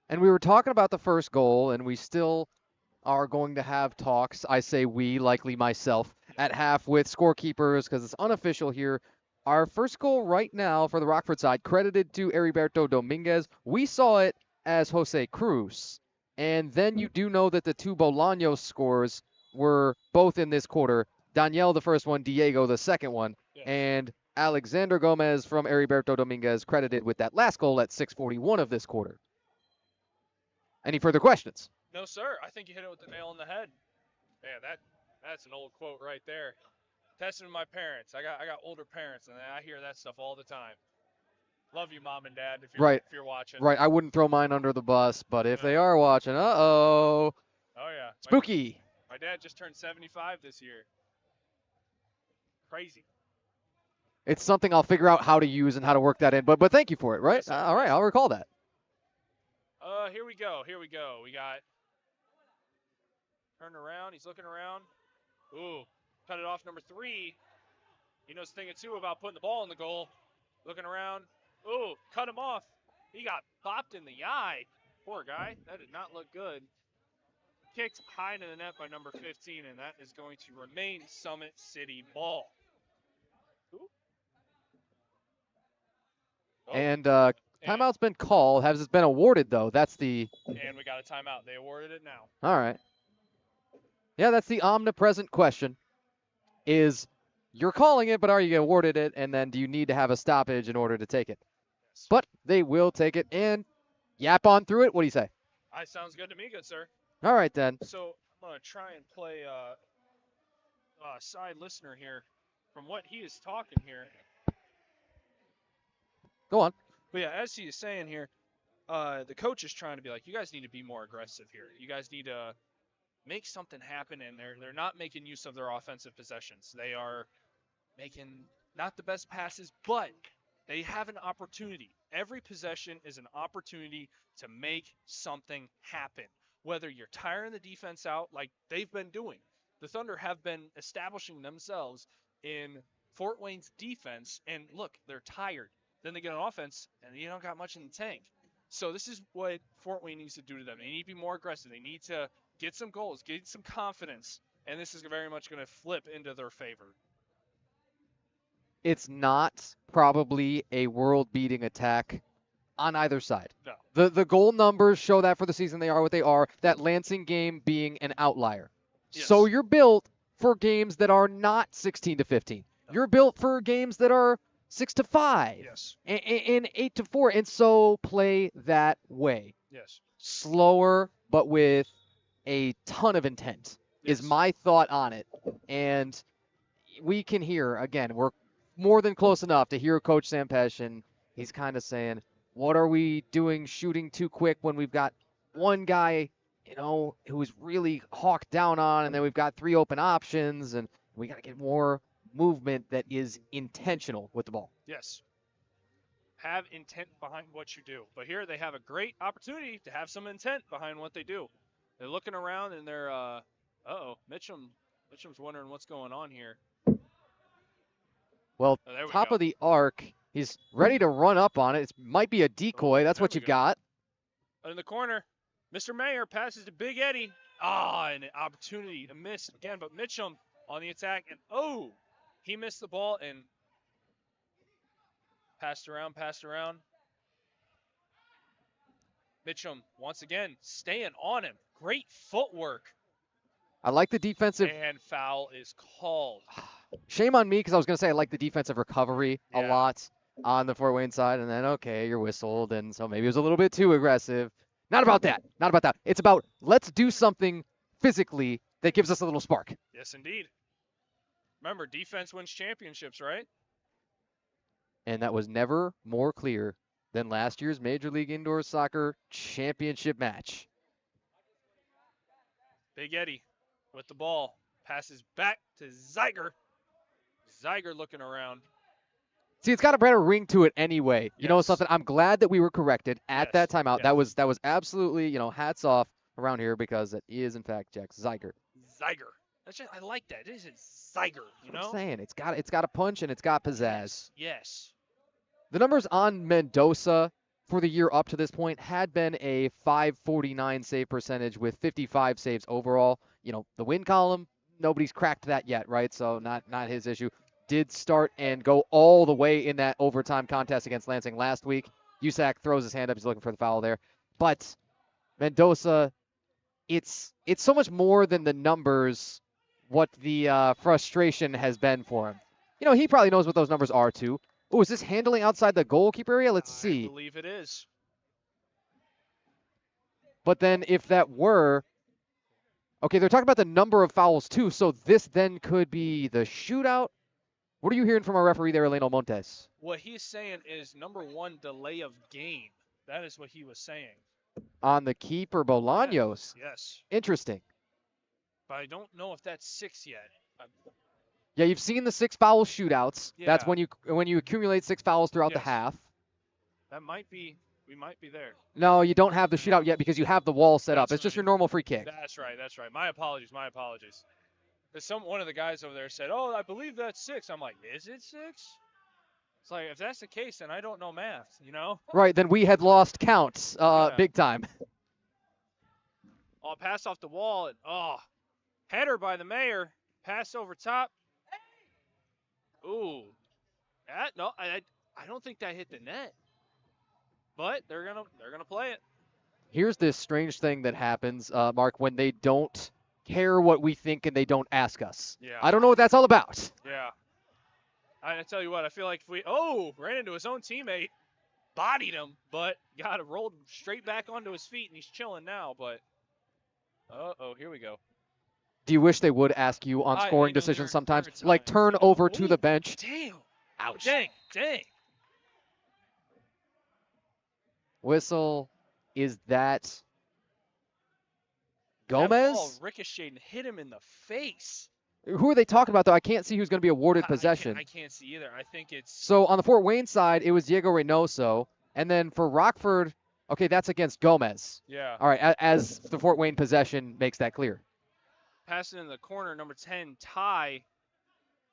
And we were talking about the first goal, and we still are going to have talks, I say we, likely myself, at half with scorekeepers because it's unofficial here. Our first goal right now for the Rockford side, credited to Heriberto Dominguez. We saw it as Jose Cruz. And then you do know that the 2 Bolaños scores were both in this quarter. Daniel, the first one, Diego, the second one. Yes. And Alexander Gomez from Heriberto Dominguez credited with that last goal at 6:41 of this quarter. Any further questions? No, sir. I think you hit it with the nail on the head. Yeah, that's an old quote right there. Testing my parents. I got older parents, and I hear that stuff all the time. Love you, Mom and Dad, if you're watching. Right. I wouldn't throw mine under the bus, but if they are watching, uh-oh. Oh, yeah. Spooky. My dad just turned 75 this year. Crazy. It's something I'll figure out how to use and how to work that in. But thank you for it, right? Yes, sir. All right, Yes, I'll recall that. Here we go. We got turned around. He's looking around. Ooh, cut it off number 3. He knows a thing or two about putting the ball in the goal. Looking around. Ooh, cut him off. He got bopped in the eye. Poor guy. That did not look good. Kicked high into the net by number 15, and that is going to remain Summit City ball. Ooh. Oh, And timeout's been called. Has it been awarded, though? That's the... and we got a timeout. They awarded it now. All right. Yeah, that's the omnipresent question. Is you're calling it, but are you going to awarded it? And then do you need to have a stoppage in order to take it? Yes. But they will take it and yap on through it. What do you say? Sounds good to me, good sir. All right, then. So I'm going to try and play a side listener here from what he is talking here. Go on. But yeah, as he is saying here, the coach is trying to be like, you guys need to be more aggressive here. You guys need to make something happen, and they're not making use of their offensive possessions. They are making not the best passes, but they have an opportunity. Every possession is an opportunity to make something happen. Whether you're tiring the defense out like they've been doing. The Thunder have been establishing themselves in Fort Wayne's defense, and look, they're tired. Then they get an offense, and you don't got much in the tank. So this is what Fort Wayne needs to do to them. They need to be more aggressive. They need to get some goals, get some confidence, and this is very much going to flip into their favor. It's not probably a world-beating attack on either side. No. The goal numbers show that for the season they are what they are, that Lansing game being an outlier. Yes. So you're built for games that are not 16 to 15. No. You're built for games that are 6 to 5. Yes. And 8 to 4, and so play that way. Yes. Slower, but with a ton of intent is my thought on it. And we can hear, again, we're more than close enough to hear Coach Sampesh, and he's kind of saying, what are we doing shooting too quick when we've got one guy, who is really hawked down on, and then we've got 3 open options, and we got to get more movement that is intentional with the ball. Yes. Have intent behind what you do. But here they have a great opportunity to have some intent behind what they do. They're looking around, and they're, Mitchum's wondering what's going on here. Well, top of the arc, he's ready to run up on it. It might be a decoy. That's what you've got. In the corner, Mr. Mayer passes to Big Eddie. And an opportunity to miss again, but Mitchum on the attack, and he missed the ball and passed around. Mitchum, once again, staying on him. Great footwork. I like the defensive. And foul is called. Shame on me, because I was going to say I like the defensive recovery a lot on the Fort Wayne side, and then, okay, you're whistled, and so maybe it was a little bit too aggressive. Not about that. It's about let's do something physically that gives us a little spark. Yes, indeed. Remember, defense wins championships, right? And that was never more clear than last year's Major League Indoor Soccer Championship match. Big Eddie with the ball. Passes back to Zeiger. Zeiger looking around. See, it's got a better ring to it anyway. You know something? I'm glad that we were corrected at that timeout. Yes. That was absolutely, hats off around here, because it is in fact Jack Zeiger. Zeiger. I like that. It is Zeiger, I'm saying it's got a punch and it's got pizzazz. Yes. The numbers on Mendoza for the year up to this point had been a .549 save percentage with 55 saves overall. The win column, nobody's cracked that yet, right? So not his issue. Did start and go all the way in that overtime contest against Lansing last week. Usac throws his hand up. He's looking for the foul there. But Mendoza, it's so much more than the numbers, what the frustration has been for him. He probably knows what those numbers are, too. Oh, is this handling outside the goalkeeper area? Let's see. I believe it is. But then if that were... Okay, they're talking about the number of fouls, too, so this then could be the shootout. What are you hearing from our referee there, Eleno Montes? What he's saying is number 1, delay of game. That is what he was saying. On the keeper, Bolaños. Yes. Interesting. but I don't know if that's 6 yet. Yeah, you've seen the 6 foul shootouts. Yeah. That's when you accumulate 6 fouls throughout the Yes. half. That might be. We might be there. No, you don't have the shootout yet because you have the wall set up. That's It's just right. your normal free kick. That's right. That's right. My apologies. My apologies. One of the guys over there said, "Oh, I believe that's 6." I'm like, "Is it 6?" It's like, if that's the case, then I don't know math. You know? Right, then we had lost counts Yeah. big time. Oh, pass off the wall. And, header by the mayor. Pass over top. Ooh. No, I don't think that hit the net. But they're gonna play it. Here's this strange thing that happens, Mark, when they don't care what we think and they don't ask us. Yeah. I don't know what that's all about. Yeah. I tell you what, I feel like if we ran into his own teammate, bodied him, but got it rolled straight back onto his feet, and he's chilling now. But here we go. Do you wish they would ask you on scoring decisions sometimes? Like turn over to the bench. Damn. Ouch. Dang. Whistle. Is that Gomez? That ball ricocheted and hit him in the face. Who are they talking about, though? I can't see who's going to be awarded possession. I can't see either. I think it's... So on the Fort Wayne side, it was Diego Reynoso. And then for Rockford, okay, that's against Gomez. Yeah. All right, as the Fort Wayne possession makes that clear. Passing in the corner, number 10, Ty.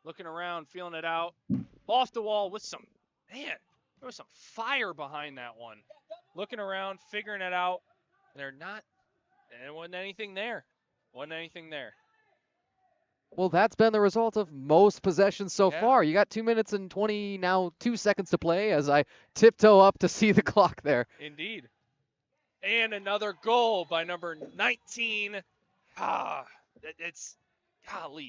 Looking around, feeling it out. Off the wall with some... Man, there was some fire behind that one. Looking around, figuring it out. There wasn't anything there. Well, that's been the result of most possessions so far. You got 2 minutes and 2 seconds to play as I tiptoe up to see the clock there. Indeed. And another goal by number 19. Golly,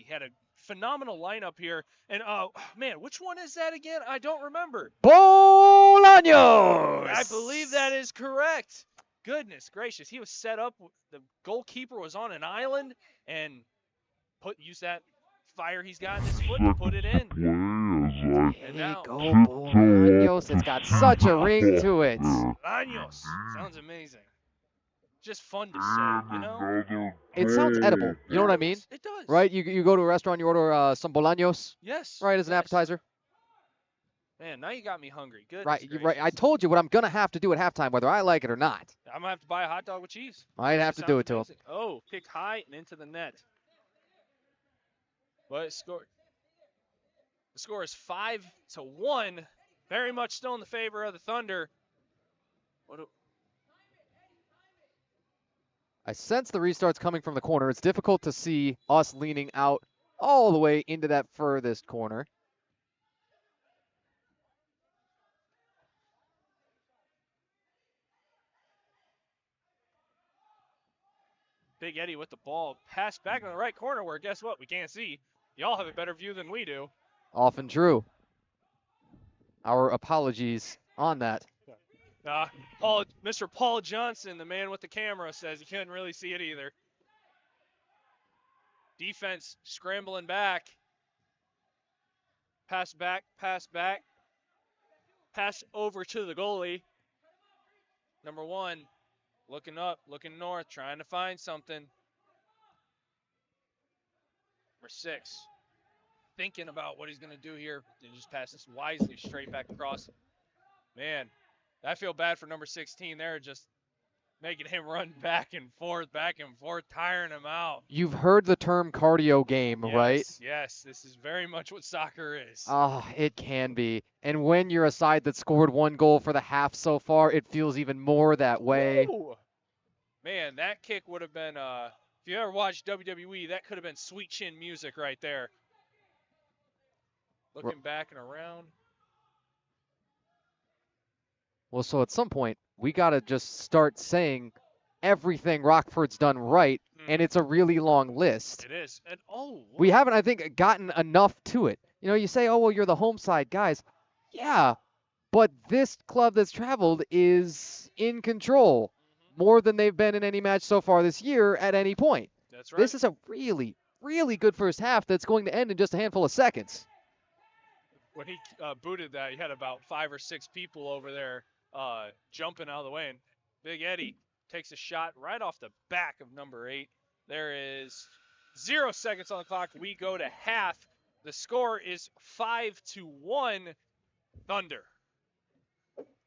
had a phenomenal lineup here. And, man, which one is that again? I don't remember. Bolaños! I believe that is correct. Goodness gracious. He was set up. The goalkeeper was on an island and used that fire he's got in his foot to put it in. And now, go Bolaños. It's got such a ring to it. Bolaños. Sounds amazing. Just fun to say, you know? It sounds edible. You know what I mean? It does. Right? You go to a restaurant, you order some Bolaños. Yes. Right, as an appetizer. Man, now you got me hungry. Good. Right, you're right. I told you what I'm going to have to do at halftime, whether I like it or not. I'm going to have to buy a hot dog with cheese. I'd have to do it to him. Oh, kicked high and into the net. But the score is 5-1. Very much still in the favor of the Thunder. I sense the restart's coming from the corner. It's difficult to see us leaning out all the way into that furthest corner. Big Eddie with the ball. Pass back in the right corner where, guess what? We can't see. Y'all have a better view than we do. Often true. Our apologies on that. Mr. Paul Johnson, the man with the camera, says he couldn't really see it either. Defense scrambling back. Pass back. Pass over to the goalie. Number 1, looking up, looking north, trying to find something. Number 6, thinking about what he's going to do here. And just passes wisely straight back across. Man, I feel bad for number 16 there, just making him run back and forth, tiring him out. You've heard the term cardio game, right? Yes, this is very much what soccer is. Oh, it can be. And when you're a side that scored 1 goal for the half so far, it feels even more that way. Ooh. Man, that kick would have been, if you ever watched WWE, that could have been sweet chin music right there. Looking back and around. Well, so at some point, we got to just start saying everything Rockford's done right, and it's a really long list. It is. And we haven't, I think, gotten enough to it. You know, you say, oh, well, you're the home side guys. Yeah, but this club that's traveled is in control more than they've been in any match so far this year at any point. That's right. This is a really, really good first half that's going to end in just a handful of seconds. When he booted that, he had about 5 or 6 people over there jumping out of the way, and Big Eddie takes a shot right off the back of number 8. There is 0 seconds on the clock. We go to half. The score is 5-1 Thunder.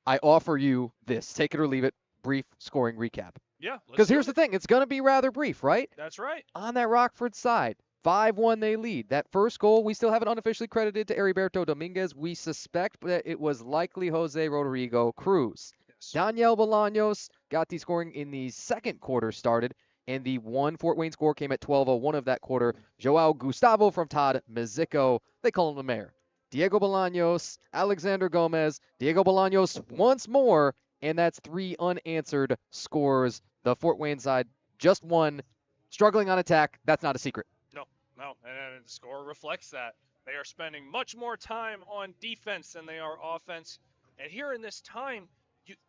I offer you this. Take it or leave it. Brief scoring recap. Yeah, let's Because do here's it. the thing. It's going to be rather brief, right? That's right. On that Rockford side, 5-1 they lead. That first goal, we still haven't unofficially credited to Heriberto Dominguez. We suspect that it was likely Jose Rodrigo Cruz. Yes. Daniel Bolaños got the scoring in the second quarter started, and the one Fort Wayne score came at 12:01 of that quarter. Joao Gustavo from Todd Mazico. They call him the mayor. Diego Bolaños, Alexander Gomez, Diego Bolaños once more, and that's 3 unanswered scores. The Fort Wayne side just won. Struggling on attack, that's not a secret. No, and the score reflects that. They are spending much more time on defense than they are offense. And here in this time,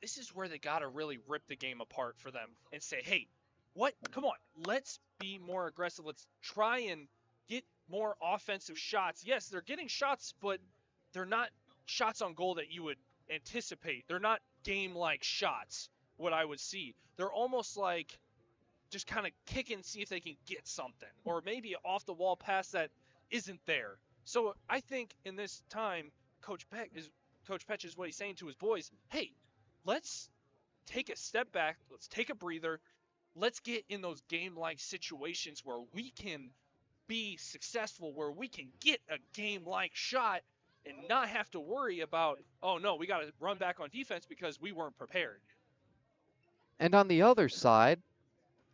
this is where they got to really rip the game apart for them and say, hey, what? Come on, let's be more aggressive. Let's try and get more offensive shots. Yes, they're getting shots, but they're not shots on goal that you would anticipate. They're not game-like shots, what I would see. They're almost like just kind of kick and see if they can get something, or maybe off the wall pass that isn't there. So I think in this time, Coach Petch is what he's saying to his boys. Hey, let's take a step back. Let's take a breather. Let's get in those game-like situations where we can be successful, where we can get a game-like shot and not have to worry about, oh no, we got to run back on defense because we weren't prepared. And on the other side,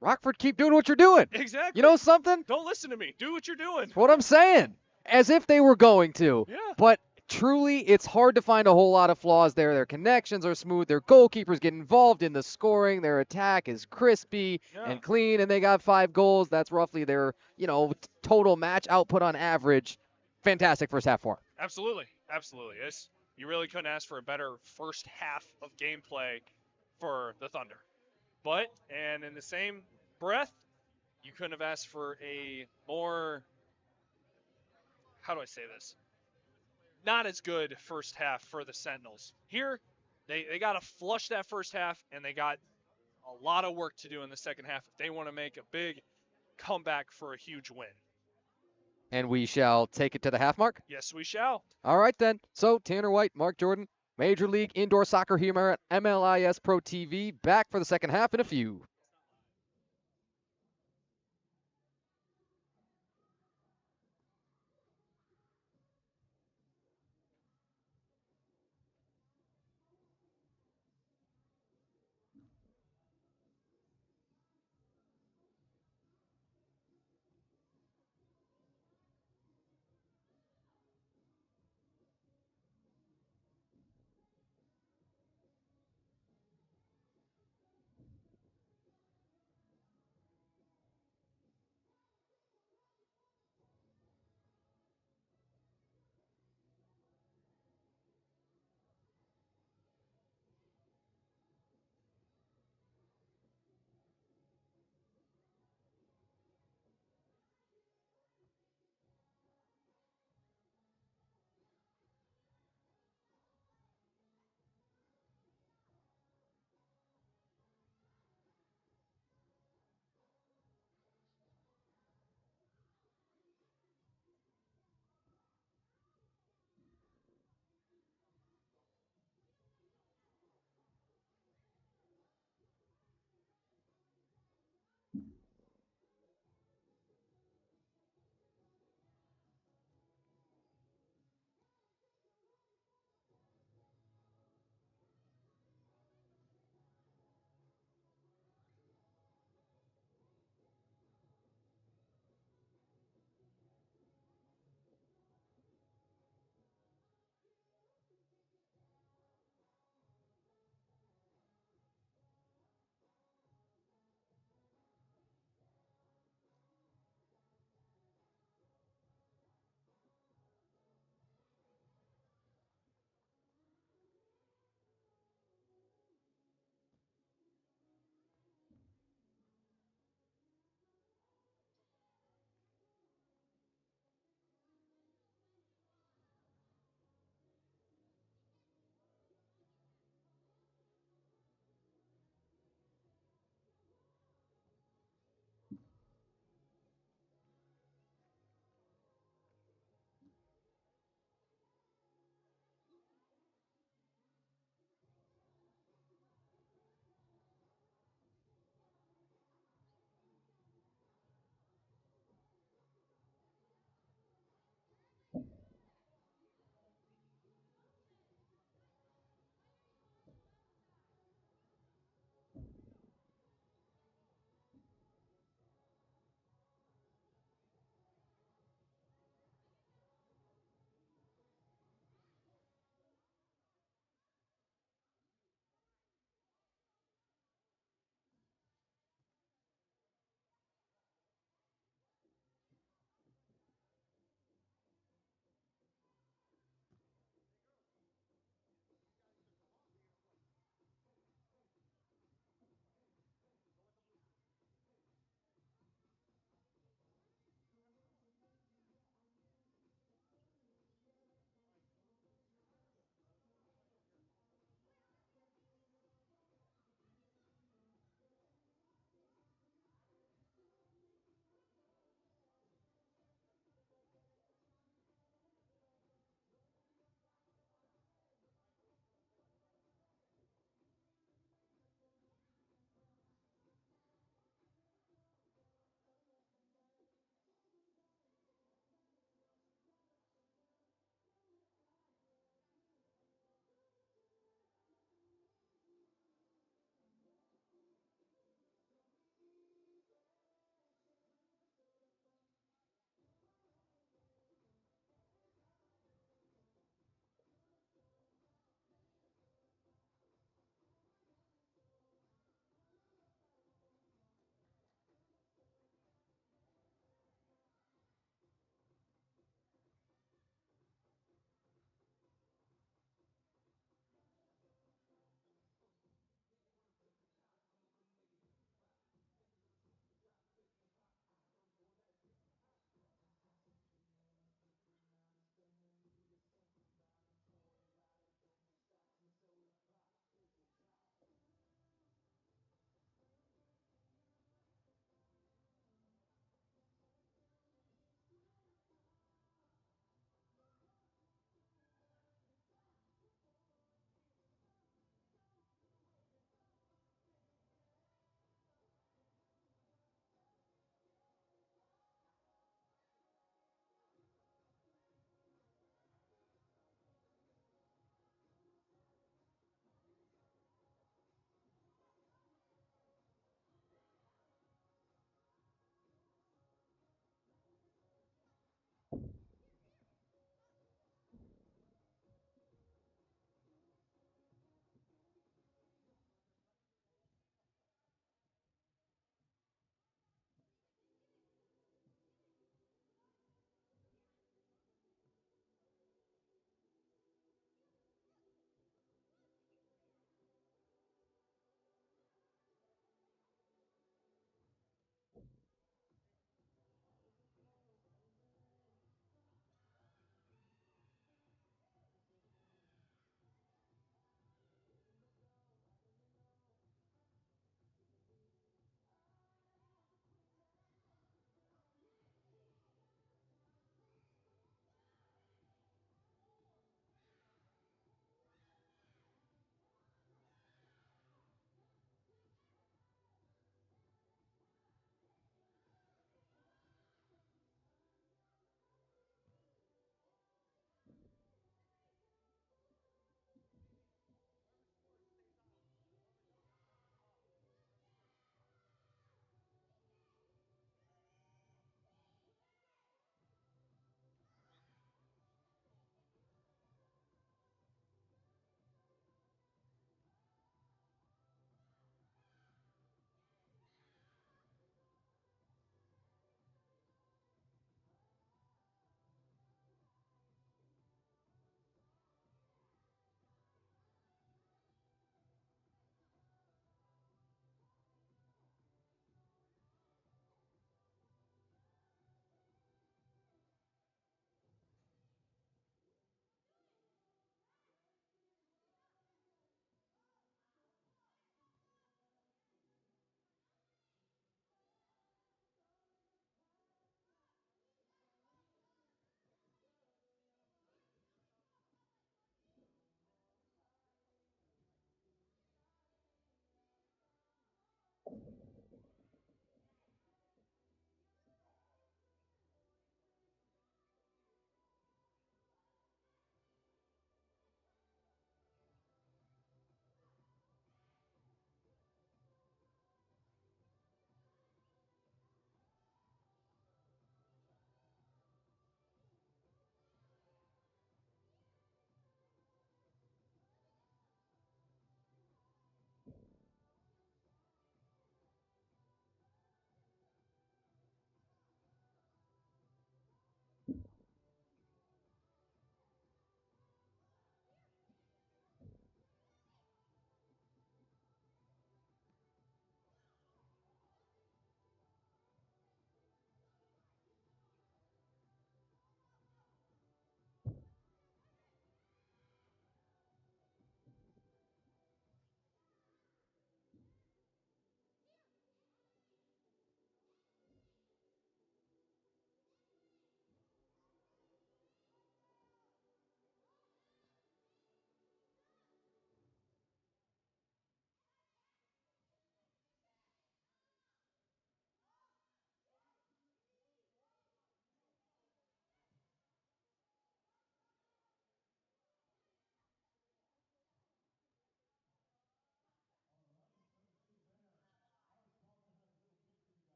Rockford, keep doing what you're doing. Exactly. You know something? Don't listen to me. Do what you're doing. That's what I'm saying. As if they were going to. Yeah. But truly, it's hard to find a whole lot of flaws there. Their connections are smooth. Their goalkeepers get involved in the scoring. Their attack is crispy and clean, and they got 5 goals. That's roughly their, total match output on average. Fantastic first half for them. Absolutely. You really couldn't ask for a better first half of gameplay for the Thunder. But, and in the same breath, you couldn't have asked for a more, how do I say this? Not as good first half for the Sentinels. Here, they got to flush that first half, and they got a lot of work to do in the second half if they want to make a big comeback for a huge win. And we shall take it to the half mark? Yes, we shall. All right, then. So, Tanner White, Mark Jordan, Major League Indoor Soccer here at MLIS Pro TV, back for the second half in a few.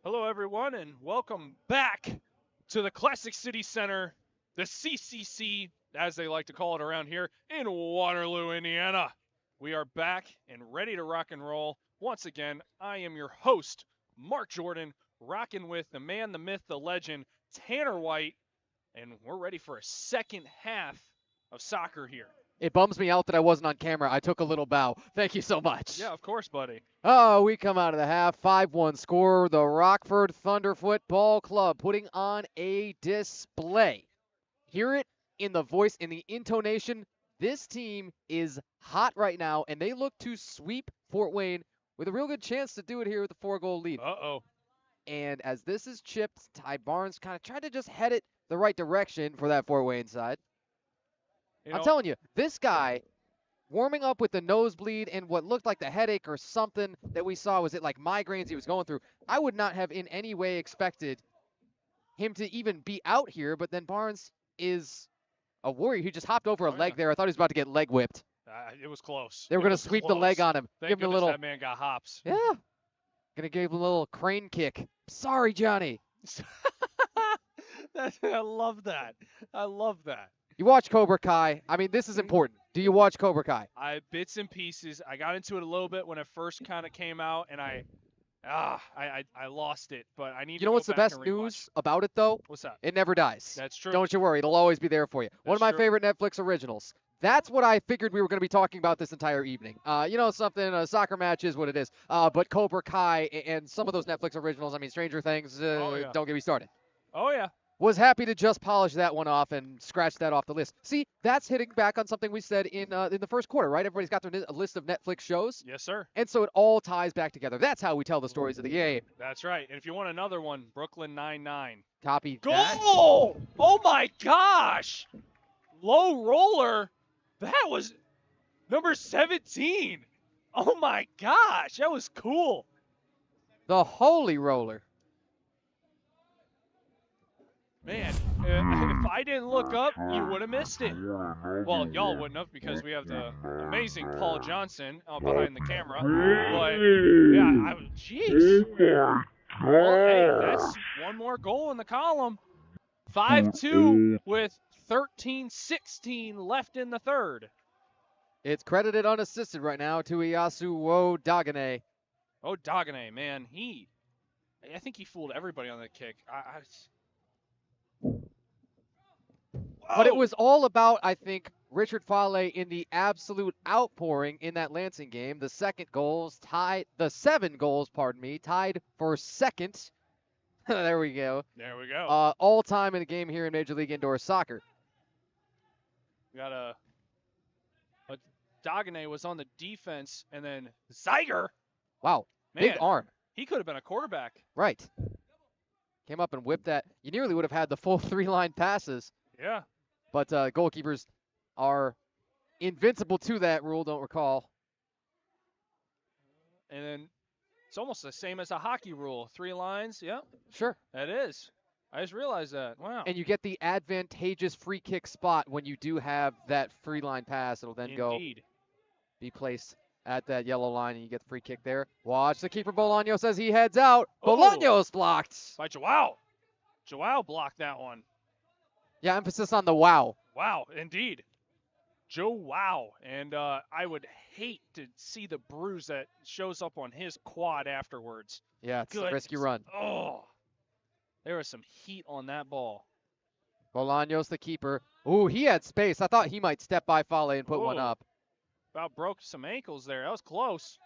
Hello, everyone, and welcome back to the Classic City Center, the CCC, as they like to call it around here, in Waterloo, Indiana. We are back and ready to rock and roll. Once again, I am your host, Mark Jordan, rocking with the man, the myth, the legend, Tanner White, and we're ready for a second half of soccer here. It bums me out that I wasn't on camera. I took a little bow. Thank you so much. Yeah, of course, buddy. Oh, we come out of the half, 5-1 score. The Rockford Thunder Football Club putting on a display. Hear it in the voice, in the intonation. This team is hot right now, and they look to sweep Fort Wayne with a real good chance to do it here with a 4-goal lead. Uh-oh. And as this is chipped, Ty Barnes kind of tried to just head it the right direction for that Fort Wayne side. I'm telling you, this guy warming up with the nosebleed and what looked like the headache or something that we saw, was it like migraines he was going through? I would not have in any way expected him to even be out here, but then Barnes is a warrior. He just hopped over a leg there. I thought he was about to get leg whipped. It was close. They were going to sweep the leg on him. Thank give him a little. That man got hops. Yeah. Going to give him a little crane kick. Sorry, Johnny. I love that. I love that. You watch Cobra Kai. I mean, this is important. Do you watch Cobra Kai? Bits and pieces. I got into it a little bit when it first kind of came out, and I lost it. But I need. You know what's the best news about it though? What's that? It never dies. That's true. Don't you worry. It'll always be there for you. One of my favorite Netflix originals. That's what I figured we were going to be talking about this entire evening. Something, a soccer match is what it is. But Cobra Kai and some of those Netflix originals, I mean, Stranger Things, don't get me started. Oh, yeah. Was happy to just polish that one off and scratch that off the list. See, that's hitting back on something we said in the first quarter, right? Everybody's got their list of Netflix shows. Yes, sir. And so it all ties back together. That's how we tell the stories of the game. That's right. And if you want another one, Brooklyn Nine-Nine. Copy Goal! that. Oh, my gosh! Low roller. That was number 17. Oh, my gosh. That was cool. The holy roller. Man, if I didn't look up, you would have missed it. Well, y'all wouldn't have because we have the amazing Paul Johnson behind the camera. But, yeah, jeez. Well, hey, that's one more goal in the column. 5-2 with 13-16 left in the third. It's credited unassisted right now to Iyasu Dagane. Oh, Dagane, man. I think he fooled everybody on that kick. But it was all about, I think, Richard Fale in the absolute outpouring in that Lansing game. The 7 goals, tied for second. There we go. There we go. All time in a game here in Major League Indoor Soccer. We got Dagane was on the defense, and then Zeiger. Wow, man, big arm. He could have been a quarterback. Right. Came up and whipped that. You nearly would have had the full 3-line passes. Yeah. But goalkeepers are invincible to that rule, don't recall. And then it's almost the same as a hockey rule. 3 lines, yeah. Sure. That is. I just realized that. Wow. And you get the advantageous free kick spot when you do have that free line pass. It'll then be placed at that yellow line, and you get the free kick there. Watch the keeper, Bolaños, as he heads out. Oh. Bolaños blocked. By Joao. Joao blocked that one. Yeah, emphasis on the wow. Wow, indeed. Joao. And I would hate to see the bruise that shows up on his quad afterwards. Yeah, it's a risky run. Oh, there was some heat on that ball. Bolaños, the keeper. Ooh, he had space. I thought he might step by Fale and put one up. About broke some ankles there. That was close.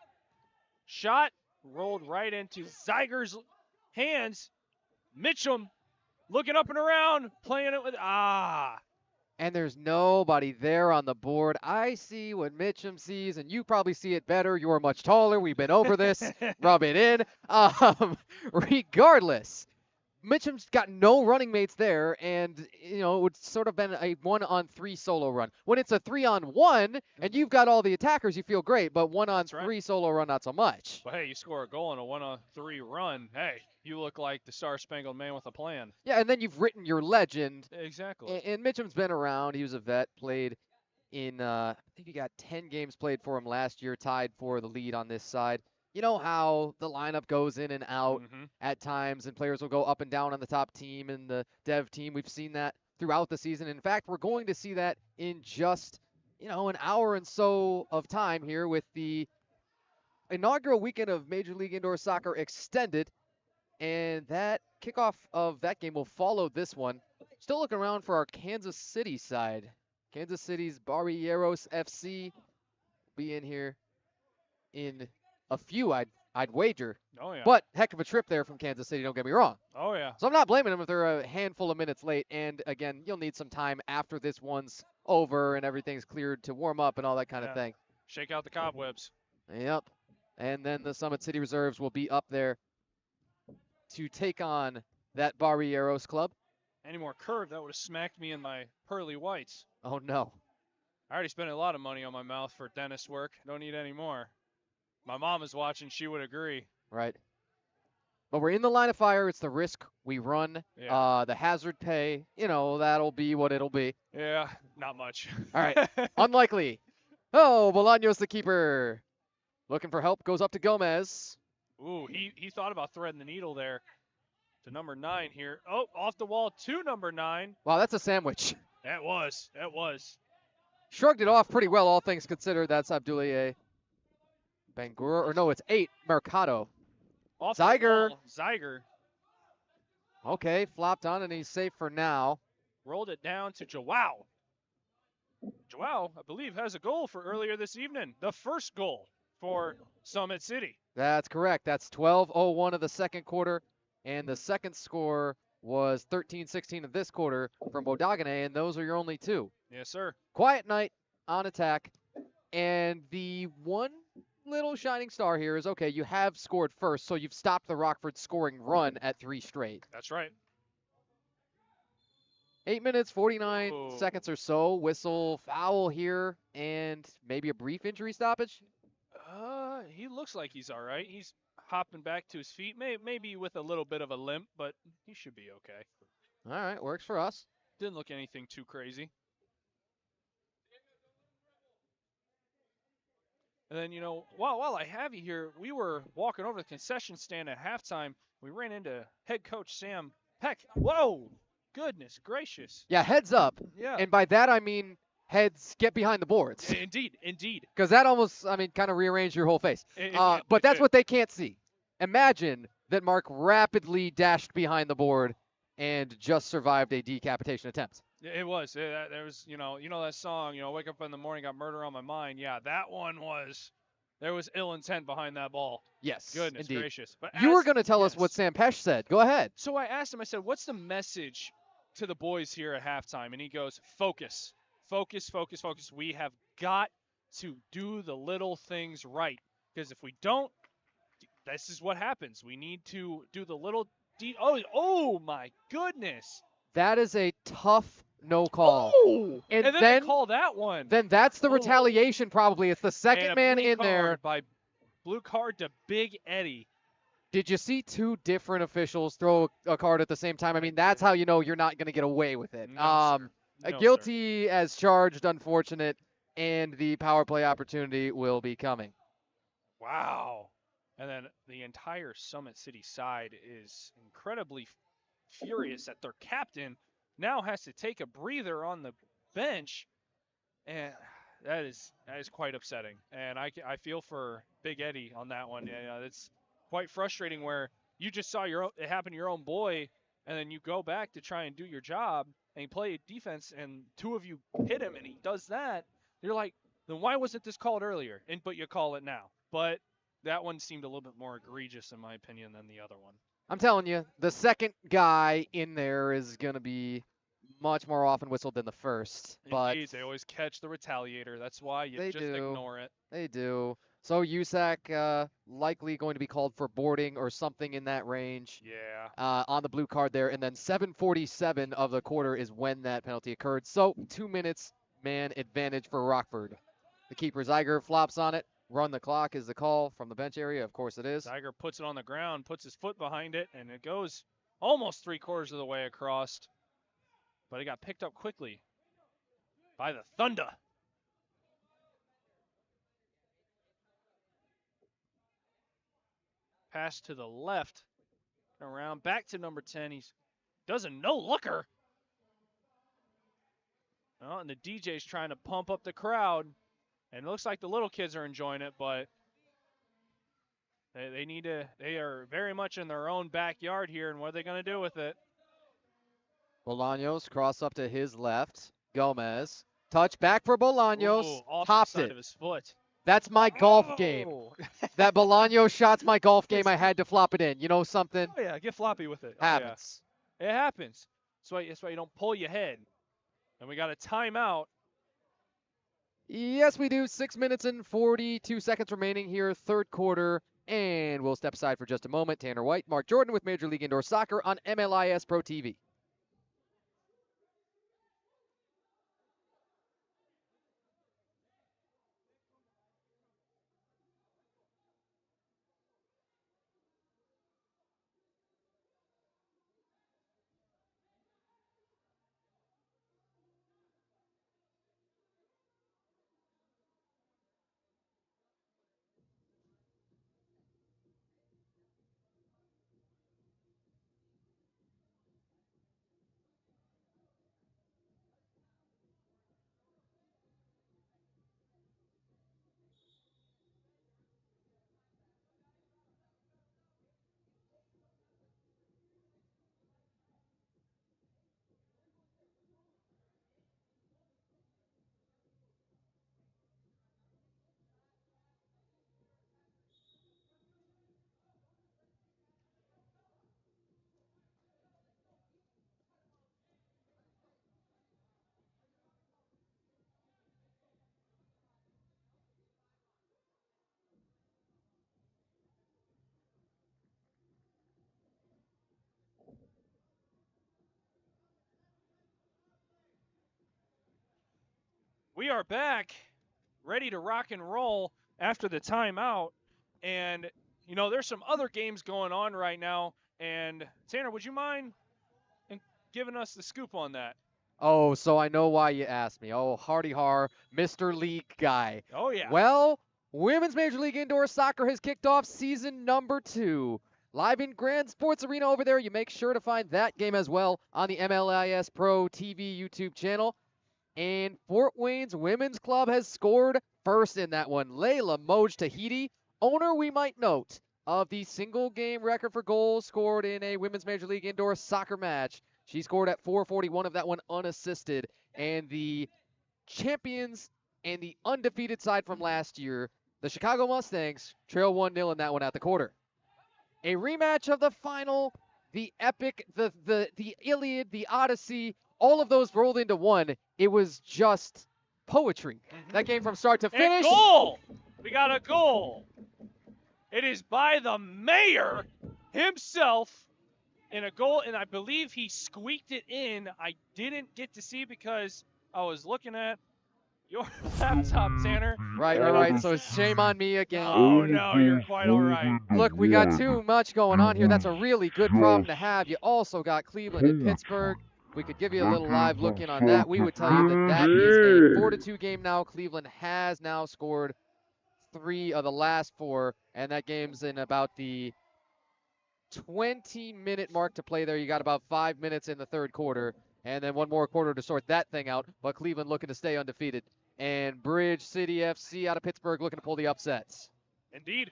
Shot rolled right into Zeiger's hands. Mitchum looking up and around, playing it with And there's nobody there on the board. I see what Mitchum sees, and you probably see it better. You're much taller. We've been over this. Rub it in. Regardless, Mitchum's got no running mates there, and, it would sort of been a 1-on-3 solo run. When it's a 3-on-1, and you've got all the attackers, you feel great, but 1-on-3 solo run, not so much. But, hey, you score a goal in a 1-on-3 run. Hey, you look like the Star-Spangled Man with a plan. Yeah, and then you've written your legend. Exactly. And Mitchum's been around. He was a vet, played in, I think he got 10 games played for him last year, tied for the lead on this side. You know how the lineup goes in and out Mm-hmm. at times, and players will go up and down on the top team and the dev team. We've seen that throughout the season. In fact, we're going to see that in just, an hour and so of time here with the inaugural weekend of Major League Indoor Soccer extended, and that kickoff of that game will follow this one. Still looking around for our Kansas City side. Kansas City's Barrieros FC be in here in a few, I'd wager. Oh yeah. But heck of a trip there from Kansas City, don't get me wrong. Oh yeah. So I'm not blaming them if they're a handful of minutes late. And again, you'll need some time after this one's over and everything's cleared to warm up and all that kind of Yeah. thing. Shake out the cobwebs. Yep. And then the Summit City Reserves will be up there to take on that Barrieros club. Any more curve, that would have smacked me in my pearly whites. Oh, no. I already spent a lot of money on my mouth for dentist work. Don't need any more. My mom is watching. She would agree. Right. But we're in the line of fire. It's the risk we run. Yeah. The hazard pay, that'll be what it'll be. Yeah, not much. All right. Unlikely. Oh, Bolaños the keeper. Looking for help. Goes up to Gomez. Ooh, he thought about threading the needle there to number 9 here. Oh, off the wall to number 9. Wow, that's a sandwich. That was. Shrugged it off pretty well, all things considered. That's Abdoulaye Bangura. Or no, it's 8. Mercado. Off Zeiger. the wall. Zeiger Okay, flopped on, and he's safe for now. rolled it down to Joao. Joao, I believe, has a goal for earlier this evening. The first goal for Summit City. That's correct. That's 12:01 of the second quarter, and the second score was 13-16 of this quarter from Bodagane, and those are your only two. Yes, sir. Quiet night on attack, and the one little shining star here is, okay, you have scored first, so you've stopped the Rockford scoring run at 3 straight. That's right. 8 minutes, 49 Ooh. seconds or so. Whistle, foul here, and maybe a brief injury stoppage. He looks like he's all right. He's hopping back to his feet, maybe with a little bit of a limp, but he should be okay. All right, works for us. Didn't look anything too crazy. And then, while I have you here, we were walking over the concession stand at halftime. We ran into head coach Sam Peck. Whoa! Goodness gracious. Yeah, heads up. Yeah. And by that, I mean heads get behind the boards. Indeed. Because that almost, kind of rearranged your whole face. But It that's did. what they can't see. Imagine that Mark rapidly dashed behind the board and just survived a decapitation attempt. It was. There was, that song, wake up in the morning, got murder on my mind. Yeah, that one was, there was ill intent behind that ball. Yes, Goodness indeed. gracious. But You were going to tell us what yes. Sam Pesh said. Go ahead. So I asked him, I said, what's the message to the boys here at halftime? And he goes, focus. Focus. We have got to do the little things right. Because if we don't, this is what happens. We need to do the little oh my goodness. That is a tough no call. Oh! And then they call that one. Then that's the Oh. retaliation probably. It's the second And a man blue in card there. By blue card to Big Eddie. Did you see two different officials throw a card at the same time? I mean, that's how you know you're not going to get away with it. No, sir. A No, guilty as charged, unfortunate, and the power play opportunity will be coming. Wow. And then the entire Summit City side is incredibly furious that their captain now has to take a breather on the bench, and that is quite upsetting. And I feel for Big Eddie on that one. Yeah, it's quite frustrating where you just saw it happen to your own boy, and then you go back to try and do your job and you play defense, and two of you hit him, and he does that. You're like, then why wasn't this called earlier? But you call it now. But that one seemed a little bit more egregious, in my opinion, than the other one. I'm telling you, the second guy in there is going to be much more often whistled than the first. But Indeed, they always catch the retaliator. That's why you just ignore it. They do. So USAC likely going to be called for boarding or something in that range. Yeah. On the blue card there. And then 7:47 of the quarter is when that penalty occurred. So 2 minutes man advantage for Rockford. The keeper Zeiger flops on it. Run the clock is the call from the bench area. Of course it is. Zeiger puts it on the ground, puts his foot behind it, and it goes almost 3/4 of the way across. But it got picked up quickly by the Thunder. Pass to the left. Around back to number 10. He does a no-looker. Well, and the DJ's trying to pump up the crowd. And it looks like the little kids are enjoying it, but they are very much in their own backyard here, and what are they going to do with it? Bolaños cross up to his left. Gomez. Touch back for Bolaños. Ooh, off Topped the side it. of his foot. That's my golf game. That Bolaños shot's my golf game. I had to flop it in. You know something? Oh, yeah, get floppy with it. Happens. Oh, yeah. It happens. That's why you don't pull your head. And we got a timeout. Yes, we do. 6 minutes and 42 seconds remaining here, third quarter. And we'll step aside for just a moment. Tanner White, Mark Jordan with Major League Indoor Soccer on MLIS Pro TV. We are back, ready to rock and roll after the timeout. And, there's some other games going on right now. And, Tanner, would you mind giving us the scoop on that? Oh, so I know why you asked me. Oh, hardy har, Mr. League guy. Oh, yeah. Well, Women's Major League Indoor Soccer has kicked off season number 2. Live in Grand Sports Arena over there. You make sure to find that game as well on the MLIS Pro TV YouTube channel. And Fort Wayne's Women's Club has scored first in that one. Layla Moj Tahiti, owner, we might note, of the single game record for goals scored in a Women's Major League Indoor Soccer match. She scored at 441 of that one unassisted. And the champions and the undefeated side from last year, the Chicago Mustangs, trail 1-0 in that one at the quarter. A rematch of the final, the epic, the Iliad, the Odyssey, all of those rolled into one. It was just poetry. That game from start to finish. And goal! We got a goal. It is by the mayor himself in a goal, and I believe he squeaked it in. I didn't get to see because I was looking at your laptop, Tanner. Right. So shame on me again. Oh, no, you're quite all right. Look, we got too much going on here. That's a really good problem to have. You also got Cleveland and Pittsburgh. We could give you a little live look in on that. We would tell you that is a 4-2 game now. Cleveland has now scored 3 of the last 4, and that game's in about the 20-minute mark to play there. You got about 5 minutes in the third quarter, and then one more quarter to sort that thing out. But Cleveland looking to stay undefeated. And Bridge City FC out of Pittsburgh looking to pull the upsets. Indeed.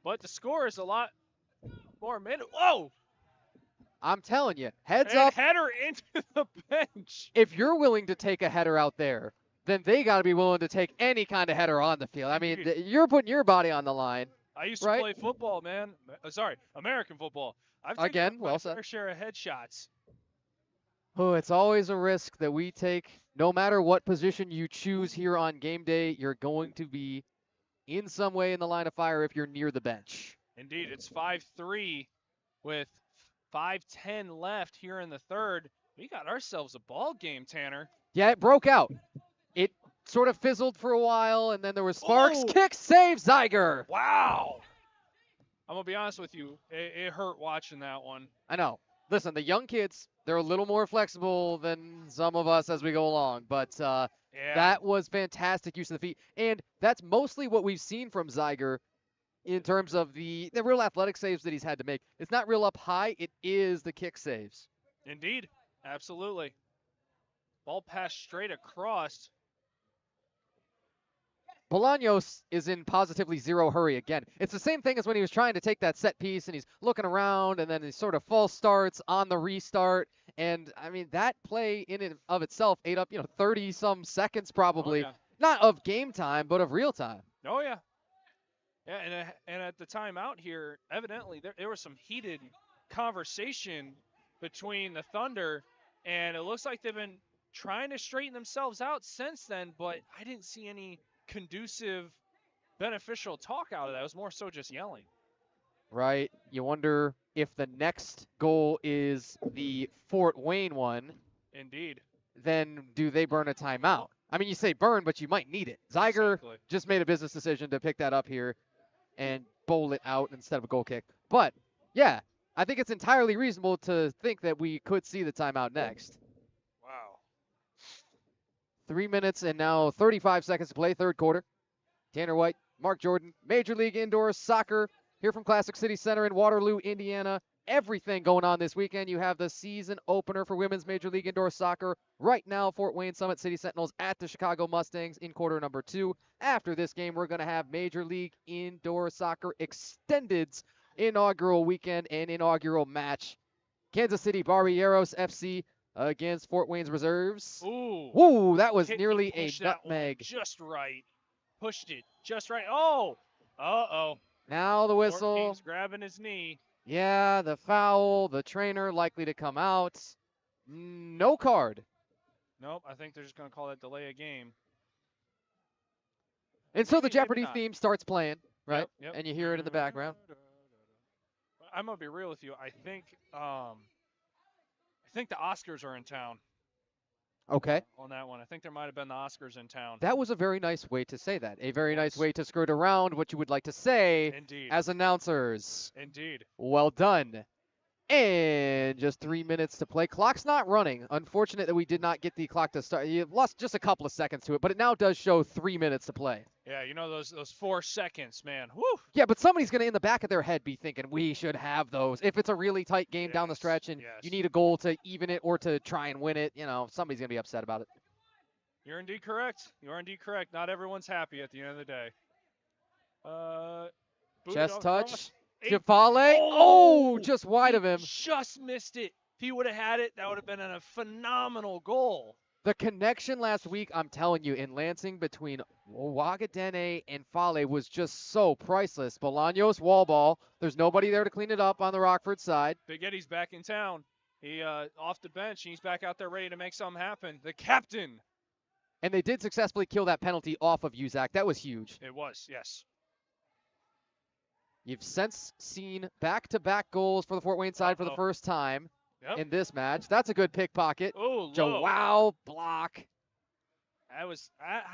But the score is a lot more minute. Whoa! I'm telling you, heads and up. Header into the bench. If you're willing to take a header out there, then they got to be willing to take any kind of header on the field. I mean, you're putting your body on the line. I used to play football, man. Sorry, American football. I've taken my fair share of headshots. Oh, it's always a risk that we take. No matter what position you choose here on game day, you're going to be in some way in the line of fire if you're near the bench. Indeed, it's 5-3 with 5:10 left here in the third. We got ourselves a ball game, Tanner. Yeah, it broke out. It sort of fizzled for a while, and then there was sparks. Kick, save, Zeiger. Wow. I'm going to be honest with you. It hurt watching that one. I know. Listen, the young kids, they're a little more flexible than some of us as we go along, but that was fantastic use of the feet. And that's mostly what we've seen from Zeiger in terms of the real athletic saves that he's had to make. It's not real up high. It is the kick saves. Indeed. Absolutely. Ball passed straight across. Bolaños is in positively zero hurry again. It's the same thing as when he was trying to take that set piece and he's looking around and then he sort of false starts on the restart. And I mean, that play in and of itself ate up, 30 some seconds probably. Oh, yeah. Not of game time, but of real time. Oh, yeah. Yeah, and at the timeout here, evidently there was some heated conversation between the Thunder, and it looks like they've been trying to straighten themselves out since then, but I didn't see any conducive, beneficial talk out of that. It was more so just yelling. Right. You wonder if the next goal is the Fort Wayne one. Indeed. Then do they burn a timeout? I mean, you say burn, but you might need it. Zeiger Exactly. just made a business decision to pick that up here and bowl it out instead of a goal kick. But, yeah, I think it's entirely reasonable to think that we could see the timeout next. Wow. 3 minutes and now 35 seconds to play, third quarter. Tanner White, Mark Jordan, Major League Indoor Soccer here from Classic City Center in Waterloo, Indiana. Everything going on this weekend. You have the season opener for Women's Major League Indoor Soccer right now. Fort Wayne Summit City Sentinels at the Chicago Mustangs in quarter number 2. After this game, we're going to have Major League Indoor Soccer Extended's inaugural weekend and inaugural match. Kansas City Barrieros FC against Fort Wayne's Reserves. Ooh. Woo, that was nearly a nutmeg. Just right. Pushed it just right. Oh. Uh-oh. Now the whistle. Fourteen's grabbing his knee. Yeah, the foul, the trainer likely to come out. No card. Nope, I think they're just going to call that delay a game. And so the Maybe Jeopardy not. theme starts playing, right? Yep. And you hear it in the background. I'm going to be real with you. I think the Oscars are in town. Okay. On that one. I think there might have been the Oscars in town. That was a very nice way to say that. A very nice way to skirt around what you would like to say Indeed. as announcers. Indeed. Well done. And just 3 minutes to play. Clock's not running. Unfortunate that we did not get the clock to start. You lost just a couple of seconds to it, but it now does show 3 minutes to play. Yeah, those 4 seconds, man. Woo! Yeah, but somebody's going to, in the back of their head, be thinking we should have those. If it's a really tight game down the stretch and you need a goal to even it or to try and win it, somebody's going to be upset about it. You're indeed correct. You are indeed correct. Not everyone's happy at the end of the day. Chest touch. Jafale. Oh, just wide of him. Just missed it. If he would have had it, that would have been a phenomenal goal. The connection last week, I'm telling you, in Lansing between Ouagadene and Fale was just so priceless. Bolaños wall ball. There's nobody there to clean it up on the Rockford side. Big Eddie's back in town. He off the bench. He's back out there ready to make something happen. The captain. And they did successfully kill that penalty off of Uzak. That was huge. It was, yes. You've since seen back-to-back goals for the Fort Wayne side for the first time in this match. That's a good pickpocket. Oh, Joao block. I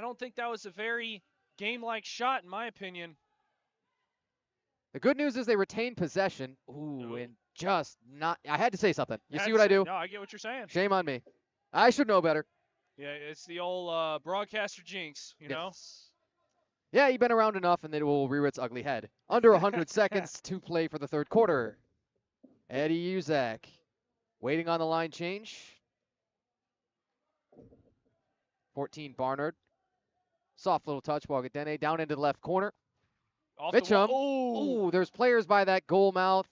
don't think that was a very game-like shot, in my opinion. The good news is they retained possession. Ooh, and just not. I had to say something. You see what I do? No, I get what you're saying. Shame on me. I should know better. Yeah, it's the old broadcaster jinx, know? Yeah, you've been around enough, and it will rear its ugly head. Under 100 seconds to play for the third quarter. Eddie Uzak waiting on the line change. 14 Barnard. Soft little touch, Ouagadene down into the left corner. Mitchum. Oh, there's players by that goal mouth.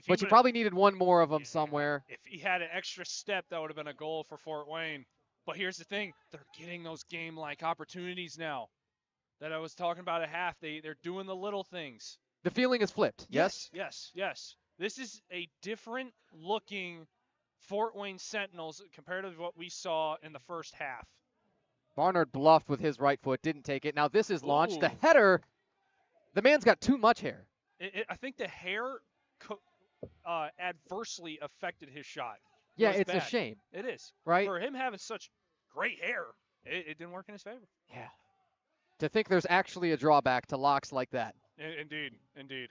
But you probably needed one more of them somewhere. If he had an extra step, that would have been a goal for Fort Wayne. But here's the thing. They're getting those game-like opportunities now that I was talking about at half. They're doing the little things. The feeling is flipped, yes? Yes. This is a different-looking Fort Wayne Sentinels compared to what we saw in the first half. Barnard bluffed with his right foot, didn't take it. Now this is launched. The header, the man's got too much hair. I think the hair adversely affected his shot. Yeah, it's a shame. It is. Right? For him having such great hair, it didn't work in his favor. Yeah. To think there's actually a drawback to locks like that. Indeed.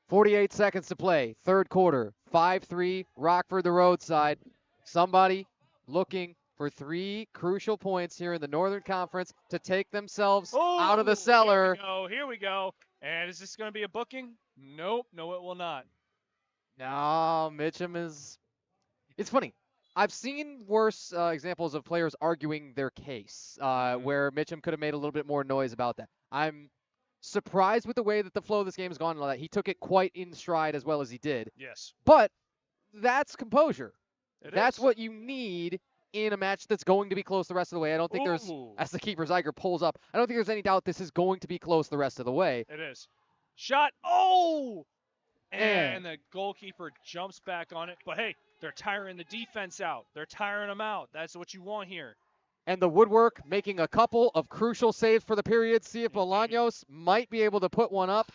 48 seconds to play. Third quarter. 5-3, Rockford the roadside. Somebody looking for 3 crucial points here in the Northern Conference to take themselves out of the cellar. Here we go. And is this going to be a booking? Nope. No, it will not. No, Mitchum is. It's funny. I've seen worse examples of players arguing their case, where Mitchum could have made a little bit more noise about that. I'm surprised with the way that the flow of this game has gone and all that. He took it quite in stride as well as he did. Yes. But that's composure. That's Is. what you need in a match that's going to be close the rest of the way. I don't think there's, as the keeper Zeiger pulls up, I don't think there's any doubt this is going to be close the rest of the way. It is. Shot. Oh! And the goalkeeper jumps back on it. But hey, they're tiring the defense out. They're tiring them out. That's what you want here. And the woodwork making a couple of crucial saves for the period. See if Bolaños might be able to put one up.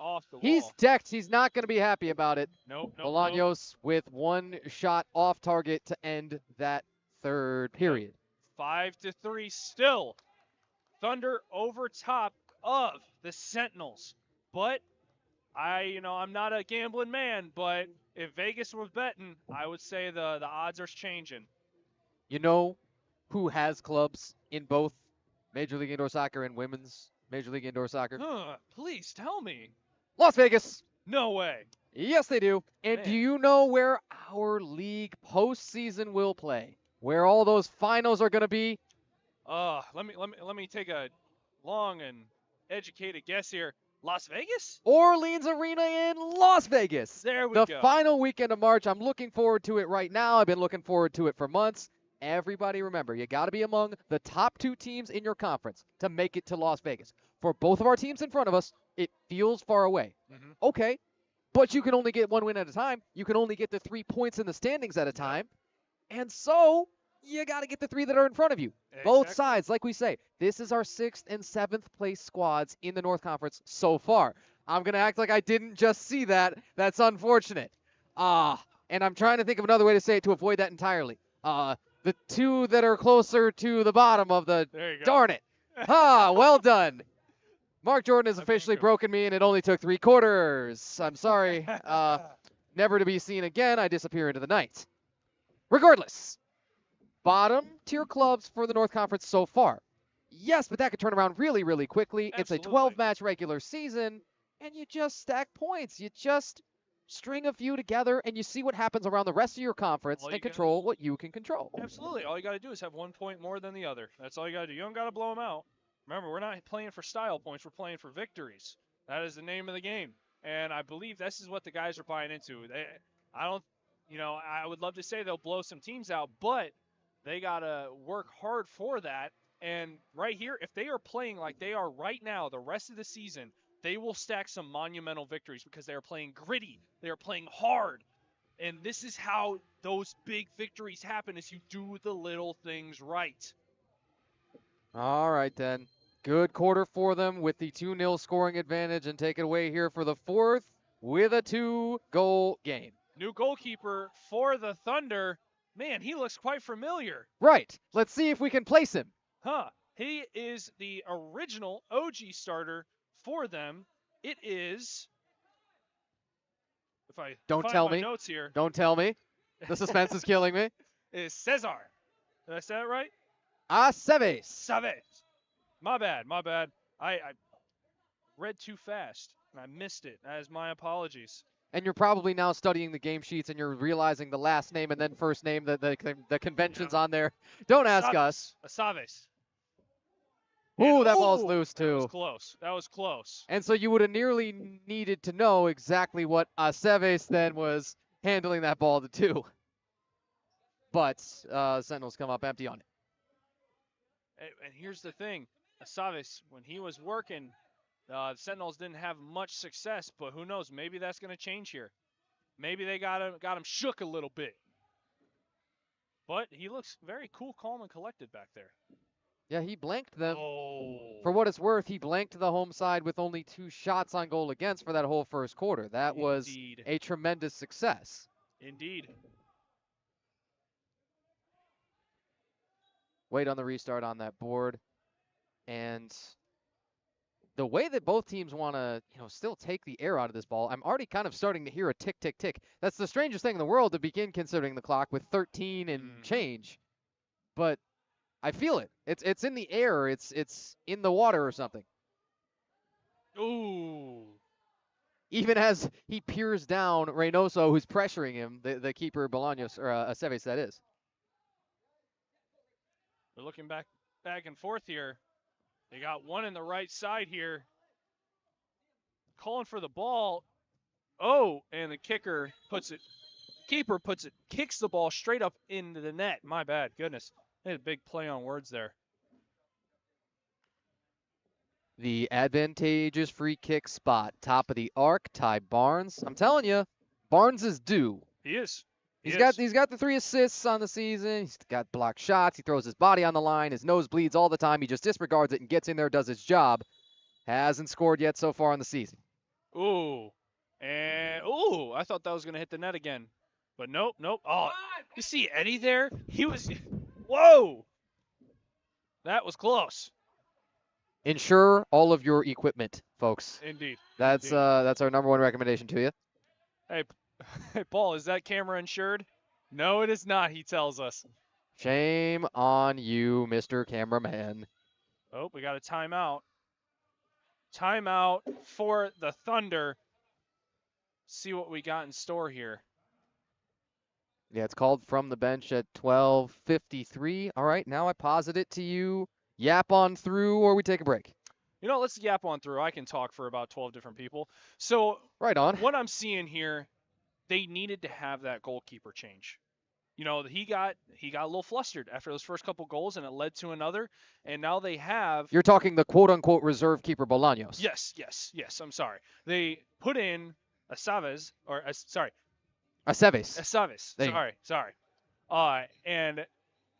Off the wall. He's decked. He's not going to be happy about it. Nope. Bolaños with one shot off target to end that third period. 5-3 still. Thunder over top of the Sentinels. But I'm not a gambling man, but if Vegas was betting, I would say the odds are changing. You know who has clubs in both Major League Indoor Soccer and Women's Major League Indoor Soccer? Please tell me. Las Vegas. No way. Yes, they do. And do you know where our league postseason will play? Where all those finals are going to be? Let me take a long and educated guess here. Las Vegas? Orleans Arena in Las Vegas. There we go. The final weekend of March. I'm looking forward to it right now. I've been looking forward to it for months. Everybody remember, you got to be among the top 2 teams in your conference to make it to Las Vegas. For both of our teams in front of us, it feels far away. Okay, but you can only get 1 win at a time. You can only get the 3 points in the standings at a time. And so you got to get the 3 that are in front of you. Exactly. Both sides, like we say, this is our 6th and 7th place squads in the North Conference so far. I'm going to act like I didn't just see that. That's unfortunate. And I'm trying to think of another way to say it to avoid that entirely. The 2 that are closer to the bottom of the... There you go. Darn it. Well done. Mark Jordan has officially broken me, and it only took 3 quarters. I'm sorry. Never to be seen again. I disappear into the night. Regardless, bottom tier clubs for the North Conference so far. Yes, but that could turn around really, really quickly. Absolutely. It's a 12-match regular season, and you just stack points. You just string a few together, and you see what happens around the rest of your conference and control what you can control. Absolutely. All you got to do is have 1 point more than the other. That's all you got to do. You don't got to blow them out. Remember, we're not playing for style points. We're playing for victories. That is the name of the game. And I believe this is what the guys are buying into. I would love to say they'll blow some teams out, but they got to work hard for that. And right here, if they are playing like they are right now the rest of the season, they will stack some monumental victories because they are playing gritty. They are playing hard. And this is how those big victories happen, is you do the little things right. All right, then. Good quarter for them with the 2-0 scoring advantage, and take it away here for the 4th with a 2-goal game. New goalkeeper for the Thunder. Man, he looks quite familiar. Right. Let's see if we can place him. He is the original OG starter for them. It is... If I Don't find tell my me. notes here. Don't tell me. The suspense is killing me. It is Cesar. Did I say that right? Aceves. My bad. I read too fast, and I missed it. That is my apologies. And you're probably now studying the game sheets, and you're realizing the last name and then first name, the conventions on there. Don't ask us. Aceves. Ooh, that ball's loose, too. That was close. And so you would have nearly needed to know exactly what Aceves then was handling that ball to do. But Sentinels come up empty on it. And here's the thing. Aceves, when he was working, the Sentinels didn't have much success, but who knows? Maybe that's going to change here. Maybe they got him shook a little bit. But he looks very cool, calm, and collected back there. Yeah, he blanked them. Oh. For what it's worth, he blanked the home side with only 2 shots on goal against for that whole first quarter. That was a tremendous success. Indeed. Wait on the restart on that board. And the way that both teams want to, still take the air out of this ball, I'm already kind of starting to hear a tick, tick, tick. That's the strangest thing in the world to begin considering the clock with 13 and change. But I feel it. It's in the air. It's in the water or something. Ooh. Even as he peers down Reynoso, who's pressuring him, the keeper Bolaños, or Aceves, that is. We're looking back and forth here. They got one in the right side here. Calling for the ball. Oh, and the keeper puts it, kicks the ball straight up into the net. My bad, goodness. They had a big play on words there. The advantageous free kick spot, top of the arc, Ty Barnes. I'm telling you, Barnes is due. He is. He's got the 3 assists on the season. He's got blocked shots. He throws his body on the line. His nose bleeds all the time. He just disregards it and gets in there, does his job. Hasn't scored yet so far in the season. Ooh. And, ooh, I thought that was going to hit the net again. But nope. Oh, you see Eddie there? He was, whoa. That was close. Insure all of your equipment, folks. Indeed. That's our number 1 recommendation to you. Hey, Paul, is that camera insured? No, it is not, he tells us. Shame on you, Mr. Cameraman. Oh, we got a timeout. Timeout for the Thunder. See what we got in store here. Yeah, it's called from the bench at 12:53. All right, now I posit it to you. Yap on through, or we take a break. You know, let's yap on through. I can talk for about 12 different people. So, right on. What I'm seeing here, they needed to have that goalkeeper change. You know, he got a little flustered after those first couple goals, and it led to another. And now they have. You're talking the quote-unquote reserve keeper Bolaños. Yes. I'm sorry. They put in Aceves. Sorry. And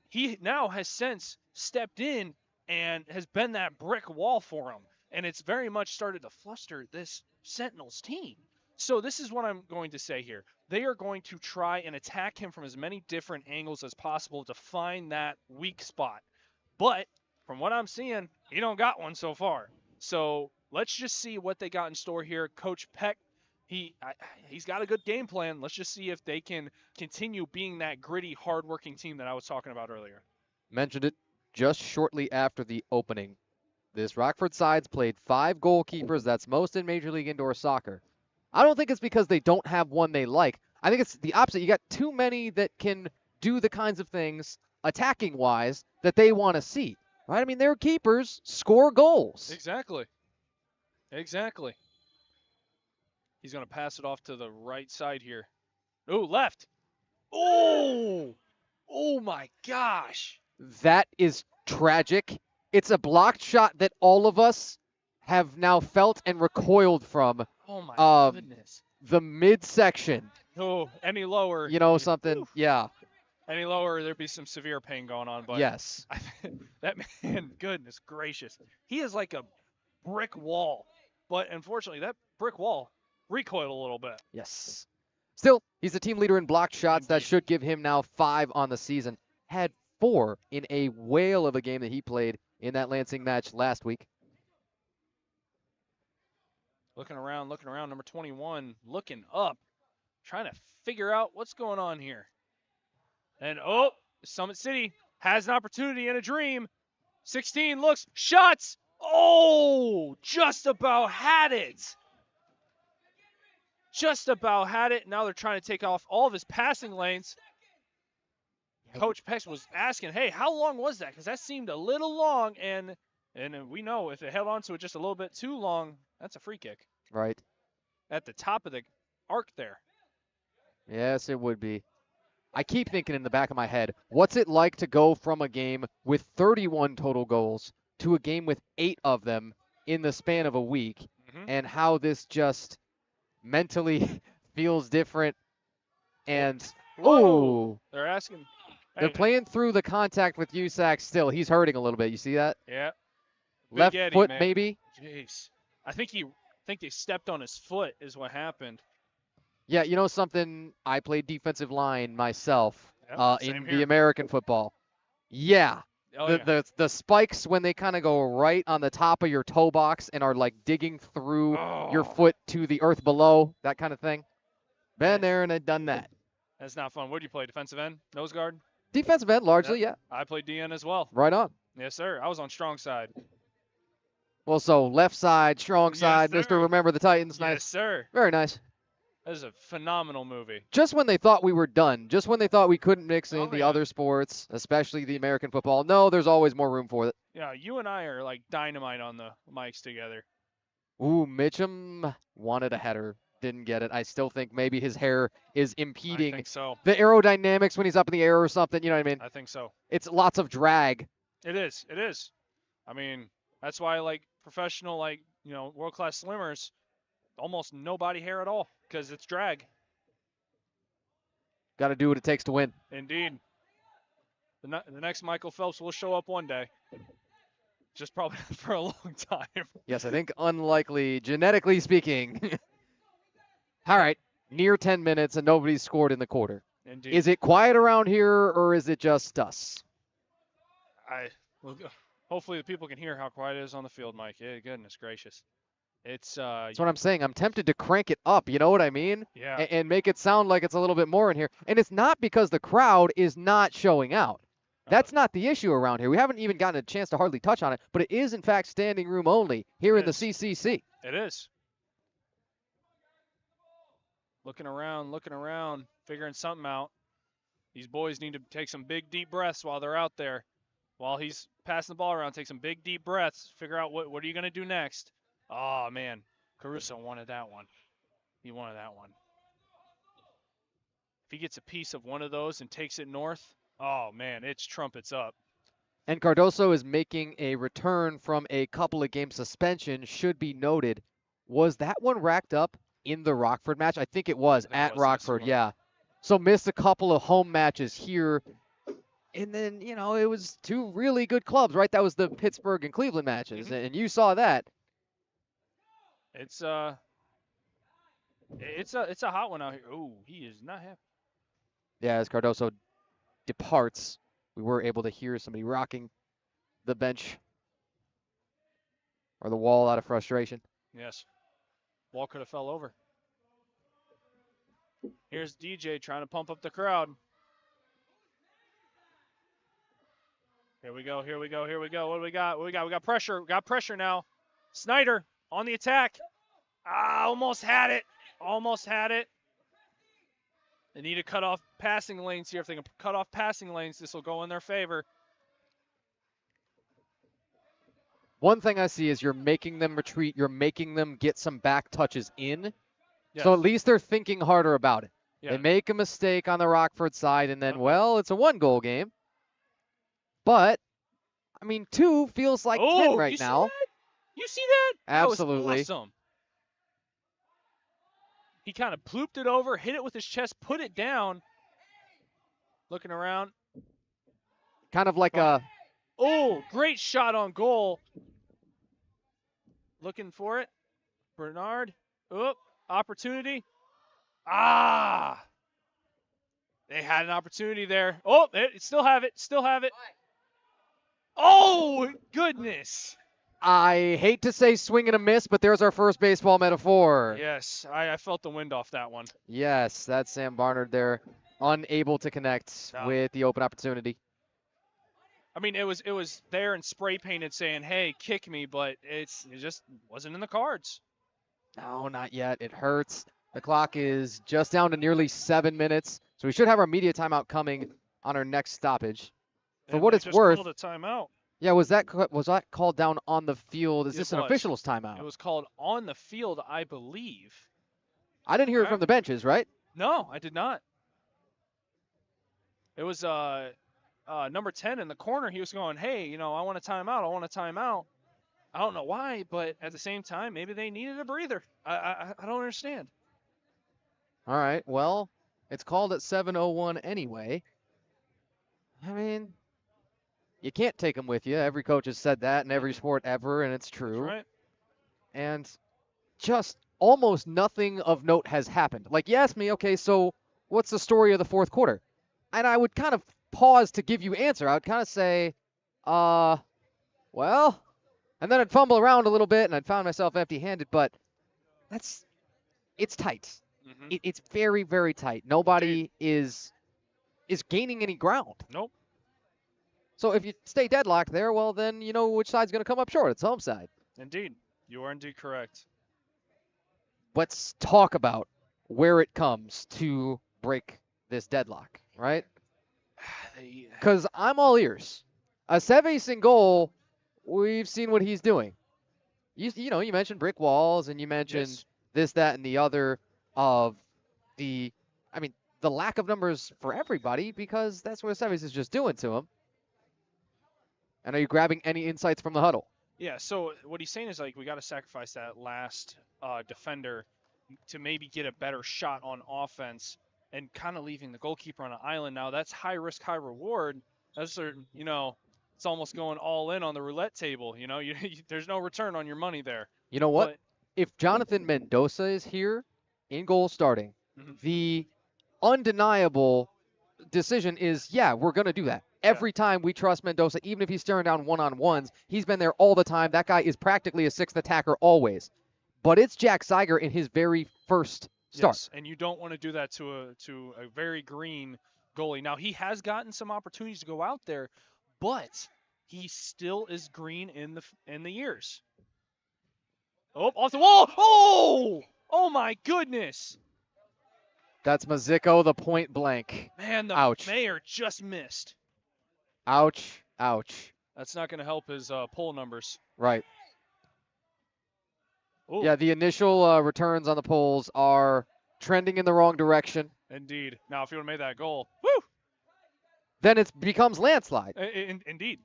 he now has since stepped in and has been that brick wall for him. And it's very much started to fluster this Sentinels team. So this is what I'm going to say here. They are going to try and attack him from as many different angles as possible to find that weak spot. But from what I'm seeing, he don't got one so far. So let's just see what they got in store here. Coach Peck, he's got a good game plan. Let's just see if they can continue being that gritty, hardworking team that I was talking about earlier. Mentioned it just shortly after the opening. This Rockford side's played 5 goalkeepers. That's most in Major League Indoor Soccer. I don't think it's because they don't have one they like. I think it's the opposite. You got too many that can do the kinds of things, attacking-wise, that they want to see. Right? I mean, their keepers score goals. Exactly. He's going to pass it off to the right side here. Oh, left. Oh my gosh. That is tragic. It's a blocked shot that all of us have now felt and recoiled from. Oh my goodness. The midsection. Oh, any lower. You know something? Yeah. Any lower, there'd be some severe pain going on. But yes. That man, goodness gracious. He is like a brick wall. But unfortunately, that brick wall recoiled a little bit. Yes. Still, he's the team leader in blocked shots. Indeed. That should give him now 5 on the season. Had 4 in a whale of a game that he played in that Lansing match last week. Looking around, number 21, looking up, trying to figure out what's going on here. And, Summit City has an opportunity and a dream. 16 looks, shots! Oh, just about had it. Now they're trying to take off all of his passing lanes. Coach Peck was asking, hey, how long was that? Because that seemed a little long, and we know if it held on to it just a little bit too long, that's a free kick. Right. At the top of the arc there. Yes, it would be. I keep thinking in the back of my head, what's it like to go from a game with 31 total goals to a game with 8 of them in the span of a week, and how this just mentally feels different. And, they're asking. They're playing through the contact with USAC still. He's hurting a little bit. You see that? Yeah. Left foot, maybe? Jeez. I think they stepped on his foot is what happened. Yeah, you know something? I played defensive line myself in here. the American football. Yeah. Yeah. The spikes when they kind of go right on the top of your toe box and are like digging through your foot to the earth below, that kind of thing. Been there and had done that. That's not fun. What do you play? Defensive end? Nose guard? Defensive end, largely, yeah. I played DN as well. Right on. Yes, sir. I was on strong side. Well, so left side, strong Yes, side, sir. Mr. Remember the Titans. Yes, Nice. sir. Very nice. That is a phenomenal movie. Just when they thought we were done, just when they thought we couldn't mix in Oh, the yeah. other sports, especially the American football, no, there's always more room for it. Yeah, you and I are like dynamite on the mics together. Ooh, Mitchum wanted a header, didn't get it. I still think maybe his hair is I impeding think so. the aerodynamics when he's up in the air or something. You know what I mean? I think so. It's lots of drag. It is. It is. I mean, that's why like professional, like, world-class swimmers, almost no body hair at all because it's drag. Got to do what it takes to win. Indeed. The next Michael Phelps will show up one day. Just probably for a long time. Yes, I think unlikely, genetically speaking. All right, near 10 minutes and nobody's scored in the quarter. Indeed. Is it quiet around here or is it just us? Hopefully the people can hear how quiet it is on the field, Mike. Yeah, goodness gracious. It's That's what I'm saying. I'm tempted to crank it up, you know what I mean? yeah. And make it sound like it's a little bit more in here. And it's not because the crowd is not showing out. That's not the issue around here. We haven't even gotten a chance to hardly touch on it, but it is in fact standing room only here in the CCC. It is. Looking around, figuring something out. These boys need to take some big deep breaths while they're out there. While he's passing the ball around, take some big deep breaths. Figure out what are you going to do next. Oh, man. Caruso wanted that one. He wanted that one. If he gets a piece of one of those and takes it north, oh, man, it's trumpets up. And Cardoso is making a return from a couple of game suspension, should be noted. Was that one racked up in the Rockford match? I think it was at Rockford, yeah. So missed a couple of home matches here. And then, it was two really good clubs, right? That was the Pittsburgh and Cleveland matches, and you saw that. It's a hot one out here. Oh, he is not happy. Yeah, as Cardoso departs, we were able to hear somebody rocking the bench or the wall out of frustration. Yes. Wall could have fell over. Here's DJ trying to pump up the crowd. Here we go. What do we got? We got pressure. We got pressure now. Snyder on the attack. Almost had it. They need to cut off passing lanes here. If they can cut off passing lanes, this will go in their favor. One thing I see is you're making them retreat. You're making them get some back touches in. Yes. So at least they're thinking harder about it. Yeah. They make a mistake on the Rockford side, and then, it's a one-goal game. But, 2 feels like 10 right now. You see that? Absolutely. That was awesome. He kind of plooped it over, hit it with his chest, put it down. Looking around. Kind of like a... Oh, great shot on goal. Looking for it. Bernard. Opportunity. They had an opportunity there. Oh, still have it. Oh, goodness. I hate to say swing and a miss, but there's our first baseball metaphor. Yes, I felt the wind off that one. Yes, that's Sam Barnard there, unable to connect with the open opportunity. It was there and spray painted saying, "Hey, kick me," but it just wasn't in the cards. No, not yet. It hurts. The clock is just down to nearly 7 minutes, so we should have our media timeout coming on our next stoppage. For what it's worth, called a timeout. Yeah, was that called down on the field? Is this an official's timeout? It was called on the field, I believe. I didn't hear it from the benches, right? No, I did not. It was number 10 in the corner. He was going, "Hey, I want a timeout. I don't know why, but at the same time, maybe they needed a breather. I don't understand. All right, well, it's called at 7:01 anyway. You can't take them with you. Every coach has said that in every sport ever, and it's true. That's right. And just almost nothing of note has happened. Like, you asked me, okay, so what's the story of the fourth quarter? And I would kind of pause to give you answer. I would kind of say, well, and then I'd fumble around a little bit, and I'd find myself empty-handed, but it's tight. Mm-hmm. It's very, very tight. Nobody is gaining any ground. Nope. So if you stay deadlocked there, well, then you know which side's going to come up short. It's home side. Indeed. You are indeed correct. Let's talk about where it comes to break this deadlock, right? Because I'm all ears. Aceves in goal, we've seen what he's doing. You mentioned brick walls and you mentioned Yes. this, that, and the other of the, I mean, the lack of numbers for everybody because that's what Aceves is just doing to him. And are you grabbing any insights from the huddle? Yeah, so what he's saying is, like, we got to sacrifice that last defender to maybe get a better shot on offense and kind of leaving the goalkeeper on an island. Now, that's high risk, high reward. That's, it's almost going all in on the roulette table. There's no return on your money there. You know what? But If Jonathan Mendoza is here in goal starting, the undeniable decision is, yeah, we're going to do that. Every time we trust Mendoza, even if he's staring down one-on-ones, he's been there all the time. That guy is practically a sixth attacker always. But it's Jack Zeiger in his very first start. Yes, and you don't want to do that to a very green goalie. Now, he has gotten some opportunities to go out there, but he still is green in the ears. Oh, off the wall! Oh my goodness! That's Mazicko, the point blank. Man, the Ouch. mayor just missed. Ouch. Ouch. That's not going to help his poll numbers. Right. Ooh. Yeah, the initial returns on the polls are trending in the wrong direction. Indeed. Now, if he would have made that goal, woo! Then it becomes landslide. Indeed.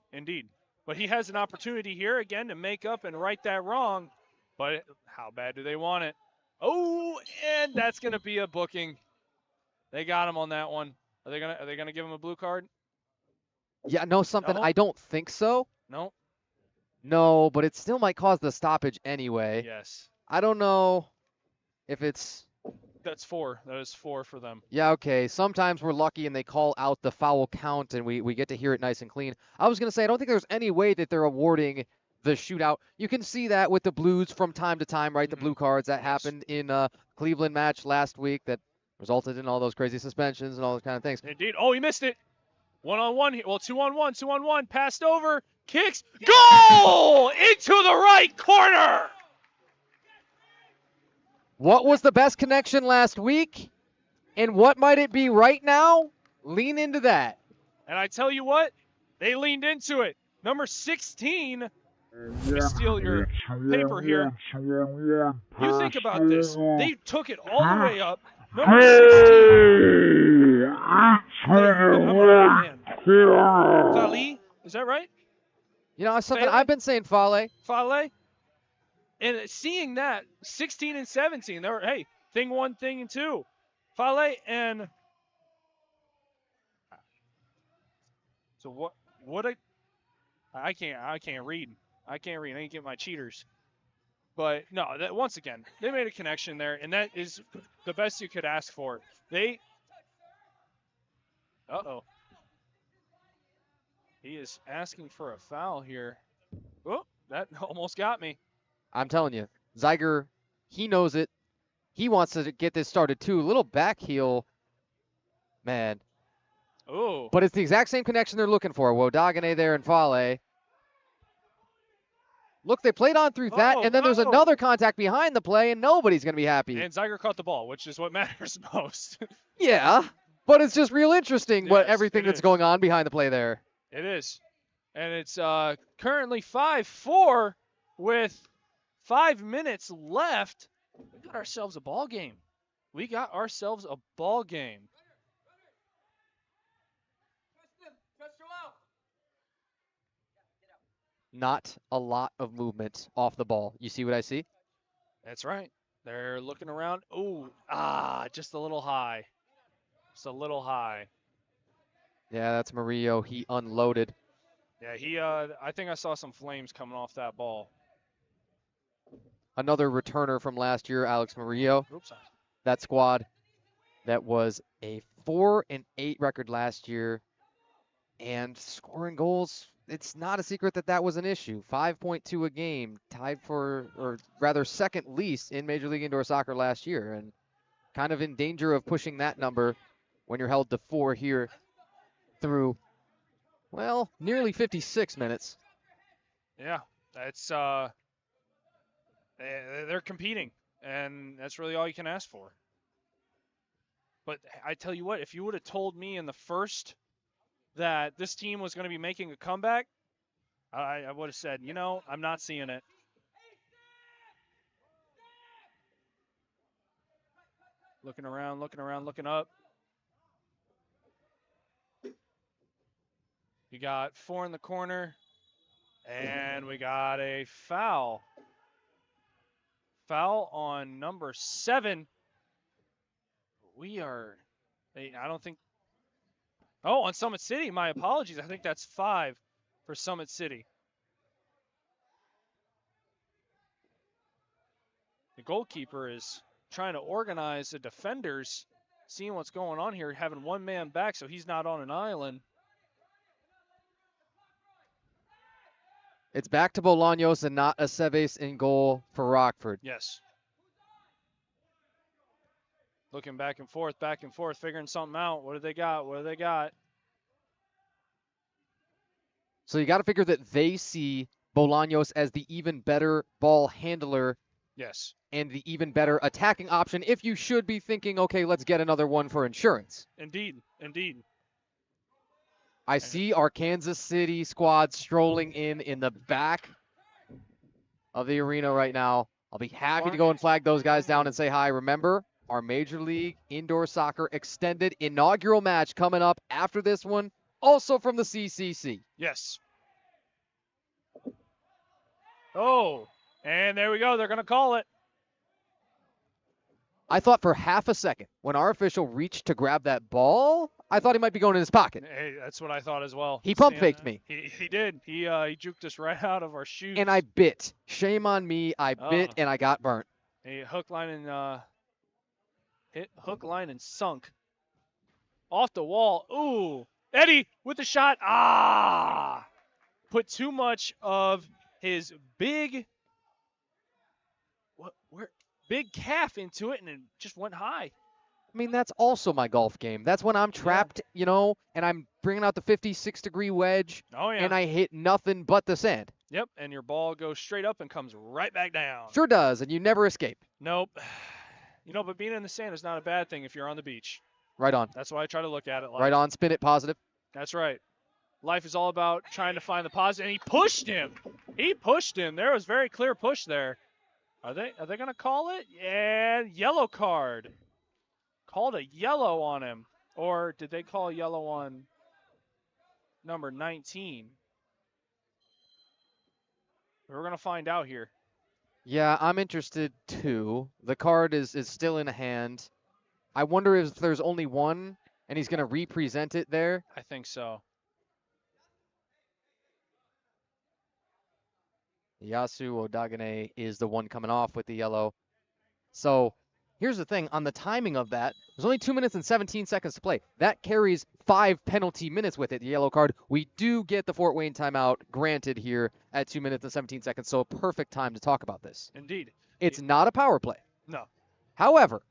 But he has an opportunity here again to make up and right that wrong. But how bad do they want it? Oh, and that's going to be a booking. They got him on that one. Are they gonna give him a blue card? Yeah, no, something. No? I don't think so. No. No, but it still might cause the stoppage anyway. Yes. I don't know if it's. That's 4. That is 4 for them. Yeah, okay. Sometimes we're lucky and they call out the foul count and we get to hear it nice and clean. I was going to say, I don't think there's any way that they're awarding the shootout. You can see that with the Blues from time to time, right? The blue cards that happened in Cleveland match last week that resulted in all those crazy suspensions and all those kind of things. Indeed. Oh, he missed it. 1-on-1. Well, 2-on-1. 2-on-1. Passed over. Kicks. Goal! Into the right corner. What was the best connection last week? And what might it be right now? Lean into that. And I tell you what, they leaned into it. Number 16. Let me steal your paper here. You think about this. They took it all the way up. Number 16. Fali, is that right? You know, something I've been saying, Fale. Fale. And seeing that, 16 and 17, they were, hey, thing 1, thing 2. Fale and so I can't read. I didn't get my cheaters. But no, once again, they made a connection there, and that is the best you could ask for. He is asking for a foul here. Oh, that almost got me. I'm telling you, Zeiger, he knows it. He wants to get this started too. A little back heel, man. Oh. But it's the exact same connection they're looking for. Wodagane there and Fale. Look, they played on through that, and then there's another contact behind the play, and nobody's going to be happy. And Zeiger caught the ball, which is what matters most. Yeah, but it's just real interesting everything that's going on behind the play there. It is. And it's currently 5-4 with 5 minutes left. We got ourselves a ball game. Not a lot of movement off the ball. You see what I see? That's right. They're looking around. Oh, just a little high. Just a little high. Yeah, that's Murillo. He unloaded. Yeah, I think I saw some flames coming off that ball. Another returner from last year, Alex Murillo. Oops. That squad that was a 4-8 record last year and scoring goals. It's not a secret that was an issue. 5.2 a game, tied for, or rather second least in Major League Indoor Soccer last year, and kind of in danger of pushing that number when you're held to 4 here through, well, nearly 56 minutes. Yeah, that's They're competing, and that's really all you can ask for. But I tell you what, if you would have told me in the first that this team was going to be making a comeback, I would have said, I'm not seeing it. Looking around, looking up. You got 4 in the corner, and we got a foul. Foul on number 7. I don't think. Oh, on Summit City. My apologies. I think that's 5 for Summit City. The goalkeeper is trying to organize the defenders, seeing what's going on here, having one man back so he's not on an island. It's back to Bolaños and not Aceves in goal for Rockford. Yes. Looking back and forth, figuring something out. What do they got? So you got to figure that they see Bolaños as the even better ball handler. Yes. And the even better attacking option if you should be thinking, okay, let's get another one for insurance. Indeed. I see our Kansas City squad strolling in the back of the arena right now. I'll be happy to go and flag those guys down and say hi. Remember, our Major League Indoor Soccer Extended inaugural match coming up after this one, also from the CCC. Yes. Oh, and there we go. They're going to call it. I thought for half a second when our official reached to grab that ball, I thought he might be going in his pocket. Hey, that's what I thought as well. He pump faked me. He did. He juked us right out of our shoes. And I bit. Shame on me. I bit and I got burnt. A hook, line, and hit hook, line, and sunk. Off the wall. Ooh. Eddie with the shot. Ah! Put too much of his big calf into it, and it just went high. I mean, that's also my golf game. That's when I'm trapped, and I'm bringing out the 56-degree wedge, and I hit nothing but the sand. Yep, and your ball goes straight up and comes right back down. Sure does, and you never escape. Nope. But being in the sand is not a bad thing if you're on the beach. Right on. That's why I try to look at it like. Right on, spin it positive. That's right. Life is all about trying to find the positive, and he pushed him. There was very clear push there. Are they going to call it? Yeah, yellow card. Called a yellow on him. Or did they call a yellow on number 19? We're going to find out here. Yeah, I'm interested too. The card is still in hand. I wonder if there's only one and he's going to represent it there. I think so. Yasu Odagane is the one coming off with the yellow. So here's the thing. On the timing of that, there's only 2 minutes and 17 seconds to play. That carries 5 penalty minutes with it, the yellow card. We do get the Fort Wayne timeout granted here at 2 minutes and 17 seconds, so a perfect time to talk about this. Indeed. It's not a power play. No. However,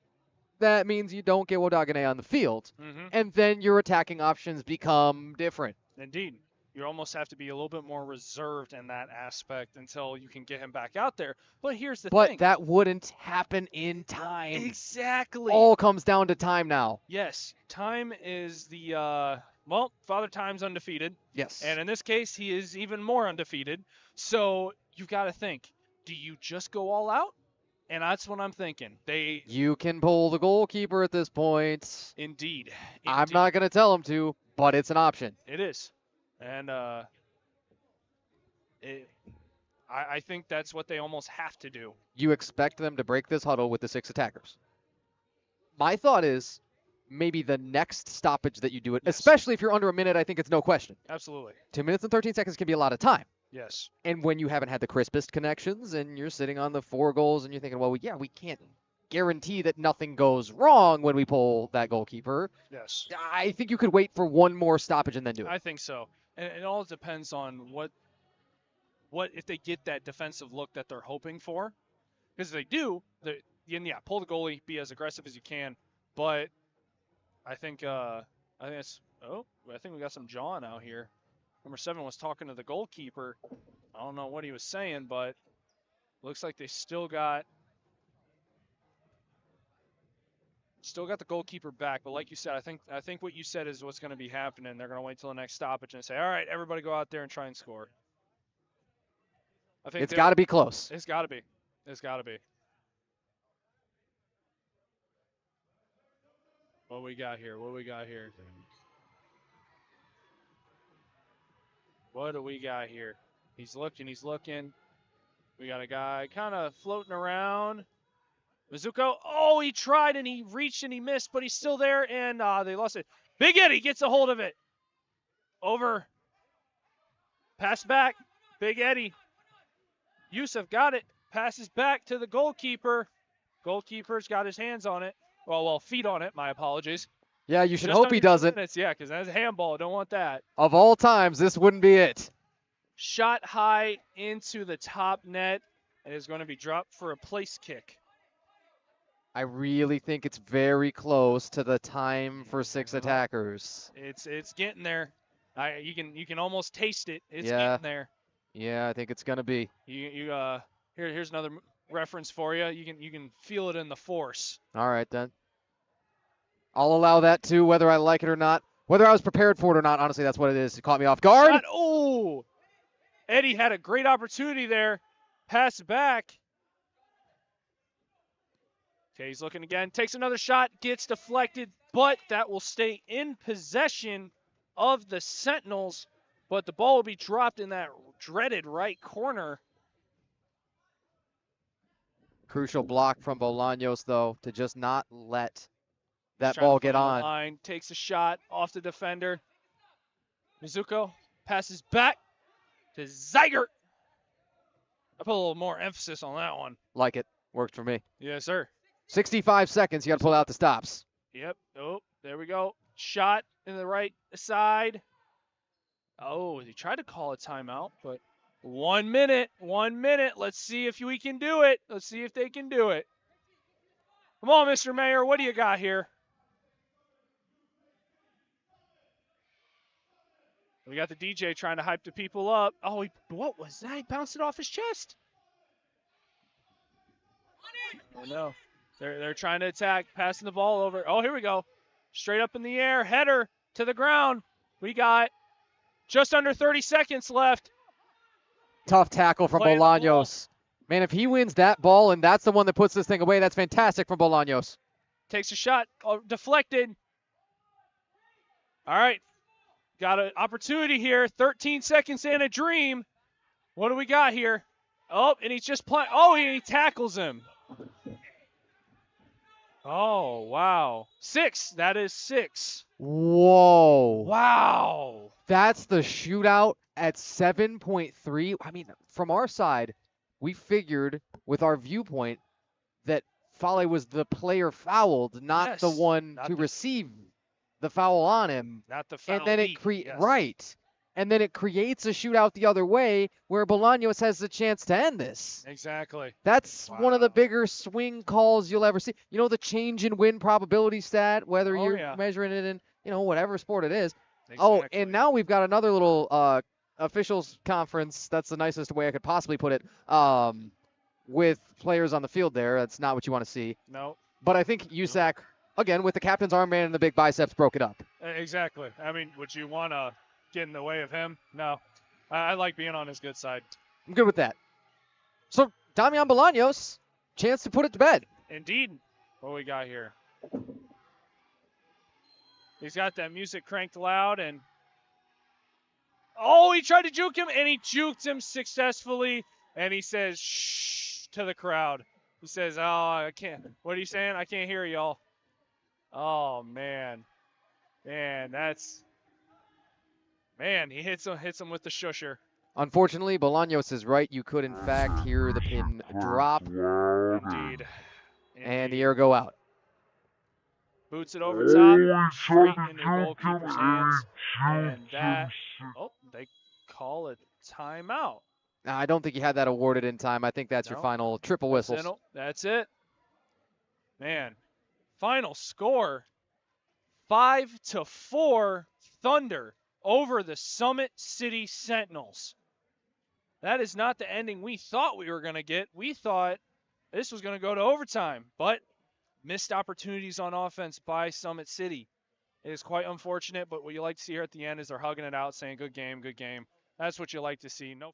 that means you don't get Wodagane on the field, and then your attacking options become different. Indeed. You almost have to be a little bit more reserved in that aspect until you can get him back out there. But here's the thing. But that wouldn't happen in time. Exactly. All comes down to time now. Yes. Time is the, Father Time's undefeated. Yes. And in this case, he is even more undefeated. So you've got to think, do you just go all out? And that's what I'm thinking. You can pull the goalkeeper at this point. Indeed. I'm not going to tell him to, but it's an option. It is. And I think that's what they almost have to do. You expect them to break this huddle with the 6 attackers. My thought is maybe the next stoppage that you do it, especially if you're under a minute, I think it's no question. Absolutely. 2 minutes and 13 seconds can be a lot of time. Yes. And when you haven't had the crispest connections and you're sitting on the 4 goals and you're thinking, well, yeah, we can't guarantee that nothing goes wrong when we pull that goalkeeper. Yes. I think you could wait for one more stoppage and then do it. I think so. And it all depends on what if they get that defensive look that they're hoping for. Because if they do, pull the goalie, be as aggressive as you can. But I think we got some jawing out here. Number 7 was talking to the goalkeeper. I don't know what he was saying, but Looks like they still got the goalkeeper back, but like you said, I think what you said is what's going to be happening. They're going to wait till the next stoppage and say, "All right, everybody go out there and try and score." I think It's got to be close. It's got to be. It's got to be. What we got here? What we got here? What do we got here? He's looking. He's looking. We got a guy kind of floating around. Mizuko. Oh, he tried and he reached and he missed, but he's still there, and they lost it. Big Eddie gets a hold of it. Over. Pass back. Big Eddie. Yusuf got it. Passes back to the goalkeeper. Goalkeeper's got his hands on it. Well, feet on it. My apologies. Yeah, you should hope he doesn't. Yeah, because that's a handball. Don't want that. Of all times, this wouldn't be it. Shot high into the top net. It is going to be dropped for a place kick. I really think it's very close to the time for 6 attackers. It's getting there. You can almost taste it. It's Yeah. getting there. Yeah, I think it's gonna be. Here's another reference for you. You can feel it in the force. All right then. I'll allow that too, whether I like it or not. Whether I was prepared for it or not, honestly, that's what it is. It caught me off guard. Oh, Eddie had a great opportunity there. Pass back. Okay, he's looking again. Takes another shot. Gets deflected, but that will stay in possession of the Sentinels. But the ball will be dropped in that dreaded right corner. Crucial block from Bolaños, though, to just not let that ball get on. Line, takes a shot off the defender. Mizuko passes back to Zeigert. I put a little more emphasis on that one. Like it. Worked for me. Yes, sir. 65 seconds. You got to pull out the stops. Yep. Oh, there we go. Shot in the right side. Oh, he tried to call a timeout, but 1 minute. 1 minute. Let's see if we can do it. Let's see if they can do it. Come on, Mr. Mayor. What do you got here? We got the DJ trying to hype the people up. Oh, what was that? He bounced it off his chest. Oh, no. They're trying to attack, passing the ball over. Oh, here we go. Straight up in the air. Header to the ground. We got just under 30 seconds left. Tough tackle from Bolaños. Man, if he wins that ball and that's the one that puts this thing away, that's fantastic from Bolaños. Takes a shot. Oh, deflected. All right. Got an opportunity here. 13 seconds and a dream. What do we got here? Oh, and he's just playing. Oh, he tackles him. Oh, wow. 6. That is 6. Whoa. Wow. That's the shootout at 7.3. I mean, from our side, we figured with our viewpoint that Fale was the player fouled, not the one to receive the foul on him. Not the foul. And then right. And then it creates a shootout the other way where Bolaños has the chance to end this. Exactly. That's one of the bigger swing calls you'll ever see. You know, the change in win probability stat, whether you're measuring it in, whatever sport it is. Exactly. Oh, and now we've got another little officials conference. That's the nicest way I could possibly put it. With players on the field there. That's not what you want to see. No. But I think USAC, again, with the captain's armband and the big biceps, broke it up. Exactly. I mean, would you want to get in the way of him? No. I like being on his good side. I'm good with that. So, Damian Bolaños, chance to put it to bed. Indeed. What we got here? He's got that music cranked loud, and oh, he tried to juke him, and he juked him successfully, and he says, shh, to the crowd. He says, oh, I can't. What are you saying? I can't hear y'all. Oh, man. Man, he hits him with the shusher. Unfortunately, Bolaños is right. You could, in fact, hear the pin drop. Indeed. And the air go out. Boots it over top, straight into the goalkeeper's hands. And that, they call it timeout. Now, I don't think you had that awarded in time. I think that's your final triple whistles. That's it. Man, final score, 5-4 Thunder over the Summit City Sentinels. that is not the ending we thought we were going to get. We thought this was going to go to overtime, but missed opportunities on offense by Summit City. It is quite unfortunate, but what you like to see here at the end is they're hugging it out, saying, good game, good game. That's what you like to see. No